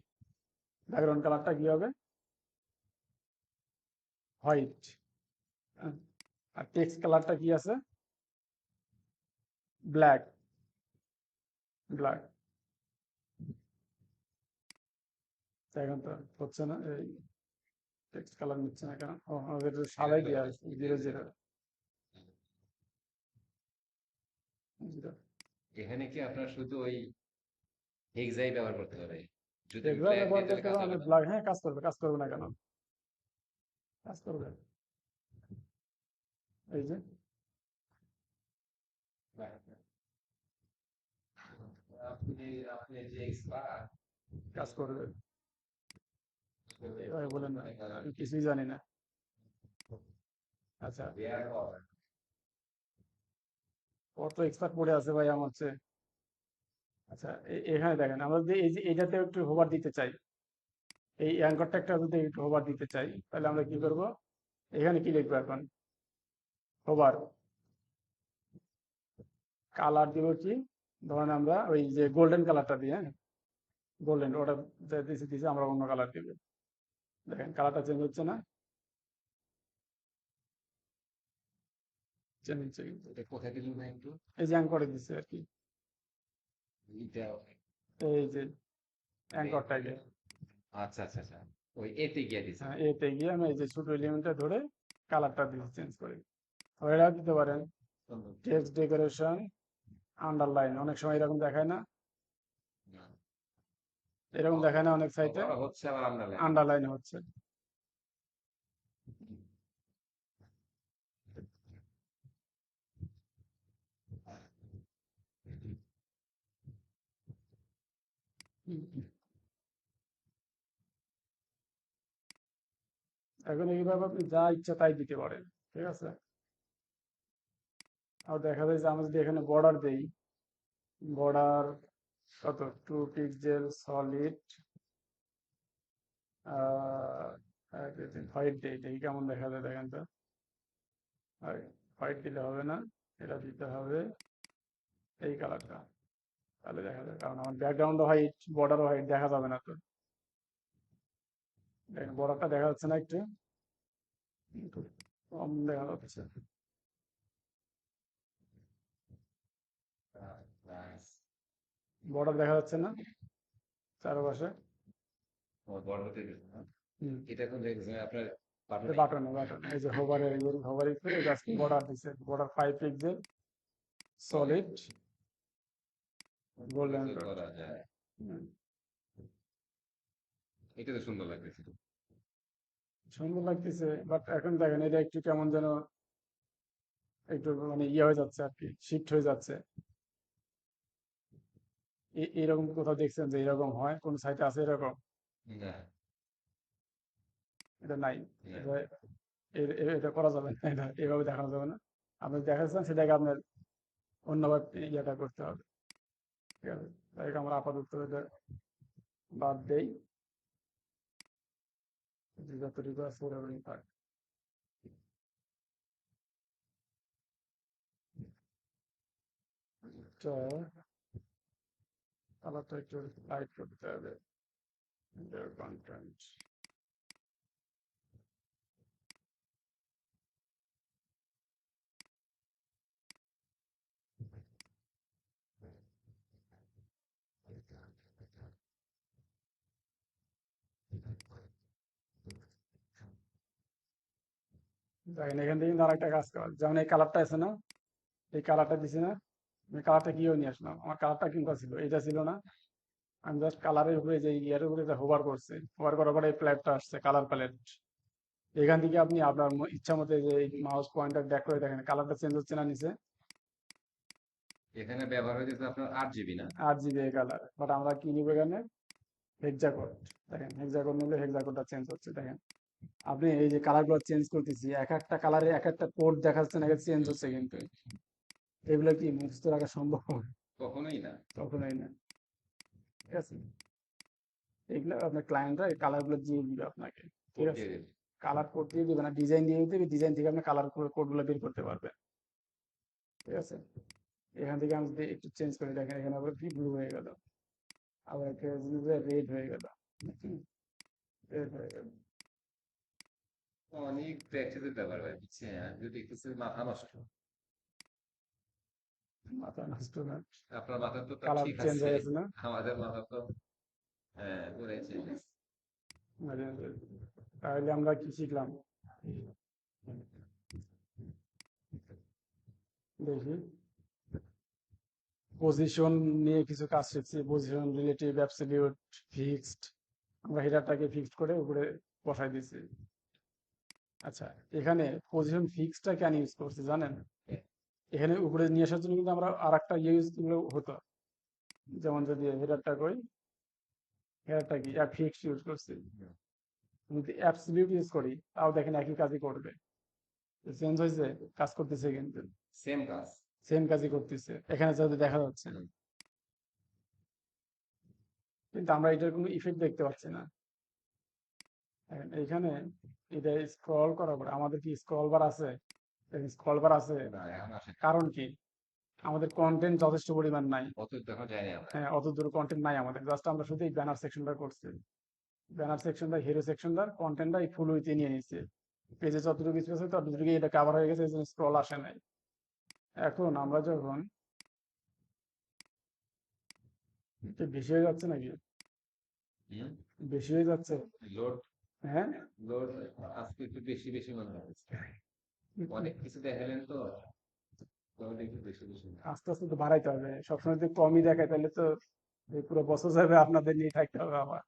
ব্যাকগ্রাউন্ড কালারটা কি হবে? হোয়াইট। আর টেক্সট কালারটা কি আছে? ব্ল্যাক। ব্ল্যাক। এখন তো হচ্ছে না, এই টেক্সট কালার নিচ্ছে না কেন? ও, আমাদের সাদাই দেওয়া আছে, 00 0। এখানে কি আপনার শুধু ওই এক্সাই ব্যবহার করতে হবে? যদি আমি এগুলো ব্ল্যাক ব্যবহার দিই তাহলে করতে কাজ হবে, আমি হবে না? ব্ল্যাক, হ্যাঁ কাজ করবে, কাজ করবে না কেন? কাজ করবে। এই যে আপনি আপনি যে এক্সপার্ট, কাজ করবে। এভাবে বলেন না, আমি কিছুই জানি না। আচ্ছা, কত এক্সপার্ট পড়ে আছে ভাই আমার চেয়ে। আচ্ছা, এখানে দেখেন, আমরা যদি এই যে এটাতে একটু হোভার দিতে চাই, এই অ্যাঙ্করটা একটা যদি একটু হোভার দিতে চাই, তাহলে আমরা কি করব? এখানে কি লিখবো এখন? হোভার। কালার দিব কি? ধরেন আমরা ওই যে গোল্ডেন কালারটা দিই, হ্যাঁ, গোল্ডেন, ওটা দিছি দিছি, আমরা অন্য কালার দিব। দেখেন কালারটা চেঞ্জ হচ্ছে না? চেঞ্জ হচ্ছে কিন্তু। এটা কোথায় দিলেন না একটু? এই যে অ্যাঙ্করে দিচ্ছে আর কি, এটা এই যে মানে অ্যাঙ্করটাকে। আচ্ছা আচ্ছা আচ্ছা, ওই এতে গিয়ে দিছেন। হ্যাঁ, এতে গিয়ে আমি এই যে ছোট এলিমেন্টটা ধরে কালারটা দিচ্ছি চেঞ্জ করে। ওইটা দিতে পারেন। টেক্সট ডেকোরেশন, আন্ডারলাইন, অনেক সময় এরকম দেখায় না? এরকম দেখায় না অনেক সাইটে? বড় হচ্ছে আবার আন্ডারলাইন হচ্ছে। আন্ডারলাইন হচ্ছে। এখন এইভাবে আপনি যা ইচ্ছা তাই দিতে পারেন, ঠিক আছে? আর দেখা যায় যে আমরা যদি এখানে বর্ডার দেই, বর্ডার কত, 2 পিক্সেল সলিড, হোয়াইট ডে দেখি কেমন দেখা যায় দেখেন তো। হোয়াইট দিলে হবে না, এটা দিতে হবে এই কালারটা, তাহলে দেখা যায়। কারণ আমার ব্যাকগ্রাউন্ড হোয়াইট, বর্ডার হোয়াইট, দেখা যাবে না তো। দেখেন বর্ডারটা দেখা যাচ্ছে না একটু, একটু কম দেখা যাচ্ছে। নাইস। বর্ডার দেখা যাচ্ছে না চারপাশে। বড় হতে গেছে না? হুম, এটা এখন দেখছেন আপনার বাটনে বাটনে বাটনে এই যে হোভারে করে জাস্ট বর্ডার দিছে, border 5 pixel solid golden dot. করা যায়। এটা তো সুন্দর লাগতেছে। সুন্দর লাগতেছে, বাট এখন দেখেন এটা একটু কেমন যেন একটু মানে ইয়ে হয়ে যাচ্ছে আর কি, শিফট হয়ে যাচ্ছে। এরকম কোথাও দেখছেন যে এরকম হয়? কোন সাইটে আছে এরকম? না, এটা নাই। না। এটা এটা করা যাবে না, এটা এভাবে দেখানো যাবে না। আপনি দেখাচ্ছেন সেটাকে আপনার অন্যভাবে ইয়েটা করতে হবে। ঠিক আছে, তাই আমরা আপাতত এটা বাদ দেই, যতটুকু আছে ওরকমই থাক। তো কালারটা একটু লাইট করতে হবে, কন্টেন্ট। দেখেন এখান থেকে কিন্তু আরেকটা কাজ করা, যেমন এই কালারটা আছে না, এই কালারটা দিছি না, আমি কালারটা কিও নিয়ে আসলাম। আমার কালারটা কিন্তু ছিল, এটা ছিল না। আমি জাস্ট কালারের উপরে যে ইয়ার উপরে হোভার করছি, হোভার করার পরে এই প্লেটটা আসছে, কালার প্যালেট। এখান থেকে আপনি আপনার ইচ্ছা মতো যে মাউস পয়েন্টার ব্যাক করে দেখেন কালারটা চেঞ্জ হচ্ছে না নিচে। এখানে ব্যবহার হয়েছে আপনার 8 জিবি না? 8 জিবি কালার, বাট আমরা কি নিব এখানে? হেক্সাকোড। দেখেন হেক্সাকোড নিলে হেক্সাকোডটা চেঞ্জ হচ্ছে দেখেন। আপনি এই যে কালার গুলো চেঞ্জ করতেছি, এক একটা কালারে এক একটা কোড দেখাচ্ছে না, চেঞ্জ হচ্ছে কিন্তু। এগুলো কি মুখস্থ রাখা সম্ভব? কখনোই না। কখনোই না। ঠিক আছে, এগুলো আপনার ক্লায়েন্টরা এই কালার গুলো দিয়ে দিবে আপনাকে। ঠিক কোড আছে, দিয়ে দিন। কালার কোড দিয়ে দিবে না, ডিজাইন দিয়ে দিবে, ডিজাইন থেকে আপনি কালার কোড গুলো বের করতে পারবেন। ঠিক আছে, এখান থেকে আমি যদি একটু চেঞ্জ করে দেখেন, এখানে আবার কি ব্লু হয়ে গেল, আবার একটা রেড হয়ে গেল, রেড হয়ে গেল। অনেক প্র্যাকটিসের ব্যাপার ভাই, বুঝছেন? আমি যদি দেখতেছি মাথা নষ্ট। মাথা নষ্ট না, আপনার মাথা তো তাও কালার ঠিক চেঞ্জ আছে, হয়ে গেছে না। আমাদের মাথা তো হ্যাঁ পুরাই চেঞ্জ। মানে, তাহলে আমরা কি শিখলাম দেখি? পজিশন নিয়ে কিছু কাজ শিখছি, পজিশন, রিলেটিভ, অ্যাবসলিউট, ফিক্সড। আমরা হেডারটাকে ফিক্সড করে উপরে বসাই দিয়েছি। আচ্ছা, এখানে পজিশন ফিক্সডটা কেন ইউজ করছি জানেন? এখানে উপরে নিয়ে আসার জন্য কিন্তু আমরা আর একটা ইউজ হতো। যেমন যদি হেডারটা কই, হেডারটা কি ফিক্সড ইউজ করছি। যদি অ্যাবসলিউট ইউজ করি তাও দেখেন একই কাজই করবে। চেঞ্জ হয়েছে, কাজ করতেছে কিন্তু, সেম কাজ। সেম কাজই করতেছে, এখানে যাতে দেখা যাচ্ছে। হুম। কিন্তু আমরা এটার কোনো ইফেক্ট দেখতে পাচ্ছি না। দেখেন এইখানে এটা স্ক্রল করার পরে আমাদের কি স্ক্রল বার আছে? স্ক্রল বার আছে, না, এখন আসে না। কারণ কি? আমাদের কন্টেন্ট যথেষ্ট পরিমাণ নাই। অত দেখা যায় না আমরা। হ্যাঁ, অত দূর কন্টেন্ট নাই আমাদের, জাস্ট আমরা শুধু এই ব্যানার সেকশনটা করছি। ব্যানার সেকশনটা, হিরো সেকশনটা কন্টেন্টটা এই ফুল উইথে নিয়ে নিচ্ছে। পেজে যতটুকু স্পেস আছে ততটুকু এটা কাভার হয়ে গেছে, এই জন্য স্ক্রল আসে নাই। এখন আমরা যখন এটা বেশি হয়ে যাচ্ছে নাকি? হুম। বেশি হয়ে যাচ্ছে। লোড হ্যাঁ, লোড আজকে একটু বেশি বেশি মনে হচ্ছে। অনেক কিছু দেখালেন তো, লোড একটু বেশি বেশি। আস্তে আস্তে তো বাড়াইতে হবে, সবসময় যদি কমই দেখায় তাহলে তো এই পুরো বছর যাবে, আপনাদের নিয়ে থাকতে হবে আবার।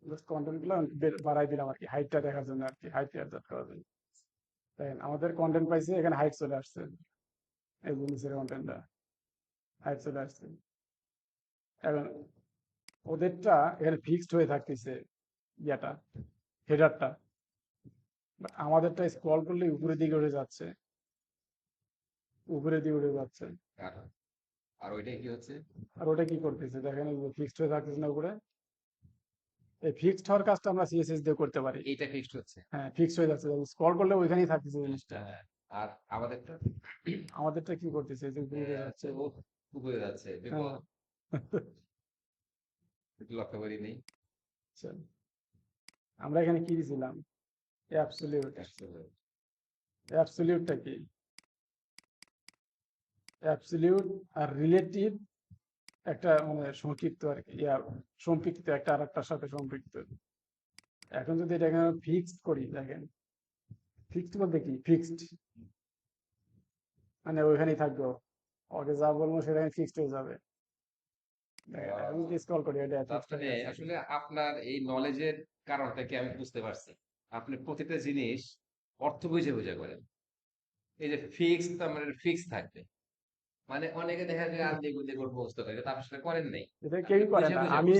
জাস্ট কন্টেন্ট গুলো বাড়াই দিলাম আর কি, হাইটটা দেখার জন্য আর কি, হাইট অ্যাডজাস্ট করার জন্য। দেখেন আমাদের কন্টেন্ট পাইছে, এখানে হাইট চলে আসছে, এই জিনিসের কন্টেন্টটা হাইট চলে আসছে। এখন ওদেরটা এখানে ফিক্সড হয়ে থাকতেছে, ইয়াটা, হেডারটা। আমাদেরটা স্ক্রল করলে উপরের দিকে উঠে যাচ্ছে। উপরে দিয়ে উঠে যাচ্ছে। আর আর ওইটাই কি হচ্ছে? আর ওটা কি করতেছে দেখেন, ফিক্সড হয়ে থাকতেছে না উপরে। এই ফিক্সড হওয়ার কাজটা আমরা সিএসএস দিয়ে করতে পারি। এইটা ফিক্সড হচ্ছে। হ্যাঁ, ফিক্সড হয়ে যাচ্ছে, স্ক্রল করলে ওইখানেই থাকতেছে জিনিসটা। হ্যাঁ, আর আমাদেরটা আমাদেরটা কি করতেছে, এই যে উপরে উঠে যাচ্ছে। ও উপরে যাচ্ছে, হ্যাঁ। বিপদ। একটু লক্ষ্য করি নেই। আচ্ছা, আমরা এখানে কি দিছিলাম? অ্যাবসলিউট। Absolute। অ্যাবসলিউটটা কি? অ্যাবসলিউট আর রিলেটিভ একটা মানে সংক্ষিপ্ত আর কি, সম্পৃক্ত, একটা আর একটার সাথে সম্পৃক্ত। এখন যদি এটা এখানে ফিক্সড করি, দেখেন ফিক্সড বলতে কি, ফিক্সড মানে ওইখানেই থাকবে ও। ওকে যা বলবো সেটা ফিক্সড হয়ে যাবে। দেখেন আমি যদি স্ক্রল করি, এটা তার ফিক্সড মানে হয়ে গেছে। আসলে আপনার এই নলেজের কারণটা কি আমি বুঝতে পারছি। আপনি প্রতিটা জিনিস অর্থ বুঝে বুঝে করেন। এই যে ফিক্স, তার মানে ফিক্স থাকবে। মানে অনেকে দেখা যায় আন্দি গুন্দি করে মুখস্থ করে, কিন্তু আপনি আসলে করেন নাই। এটা আপনি কেউই করে বুঝে না, বুঝে আমি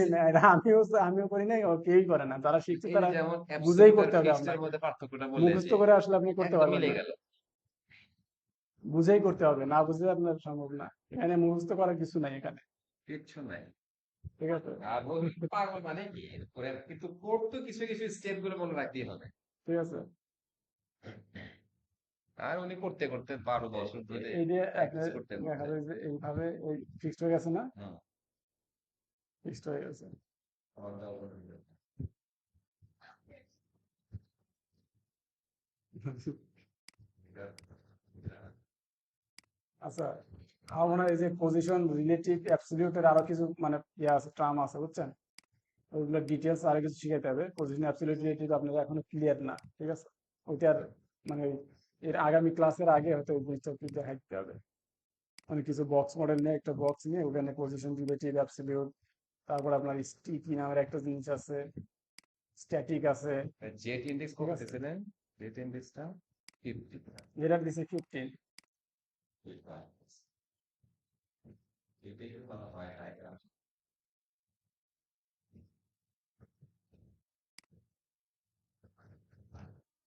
করছেন। আমিও করি নাই, ও কেউই করে না, যারা শিখছে এই যে তারা যেমন বুঝেই অ্যাবসলিউট আর করতে হবে ফিক্সড এর আপনাকে। মধ্যে পার্থক্যটা বললেন মুখস্থ যে করে আসলে আপনি করতে একদম পারবেন মিলে না। গেল। বুঝেই করতে হবে, না বুঝে আপনার সম্ভব না। এখানে মুখস্থ করার কিছু নাই এখানে। কিচ্ছু নাই। ঠিক আছে। আর ও পাগল মানে কি করে, কিন্তু কোড তো কিছু কিছু স্টেপ গুলো মনে রাখতেই হবে। ঠিক আছে। আর উনি করতে করতে 12 বছর ধরে এই যে প্র্যাকটিস আপনার করতে দেখা করতে। যায় যে এইভাবে ওই ফিক্সড হয়ে গেছে না, হুম। ফিক্সড হয়ে গেছে। আচ্ছা, আমার মনে হয় এই যে পজিশন, রিলেটিভ, অ্যাবসলিউটের আরো কিছু মানে ইয়ে আছে, টার্ম আছে, বুঝছেন? ওইগুলো ডিটেলস আরো কিছু শিখাইতে হবে। পজিশন, অ্যাবসলিউট, রিলেটিভ আপনারা এখনো ক্লিয়ার না, ঠিক আছে? ওইটার মানে এর আগামী ক্লাসের আগে হয়তো ওই জিনিসটা একটু দেখাইতে হবে। মানে কিছু বক্স মডেল নিয়ে, একটা বক্স নিয়ে ওখানে পজিশন, রিলেটিভ, অ্যাবসলিউট, তারপর আপনার স্টিকি নামের একটা জিনিস আছে, স্ট্যাটিক আছে। জেট ইন্ডেক্স ঠিক কত আছে, দিয়েছিলেন? জেট ইন্ডেক্সটা 50। এটার দিছে 15। এটাই বলা হয় ডায়াগ্রাম।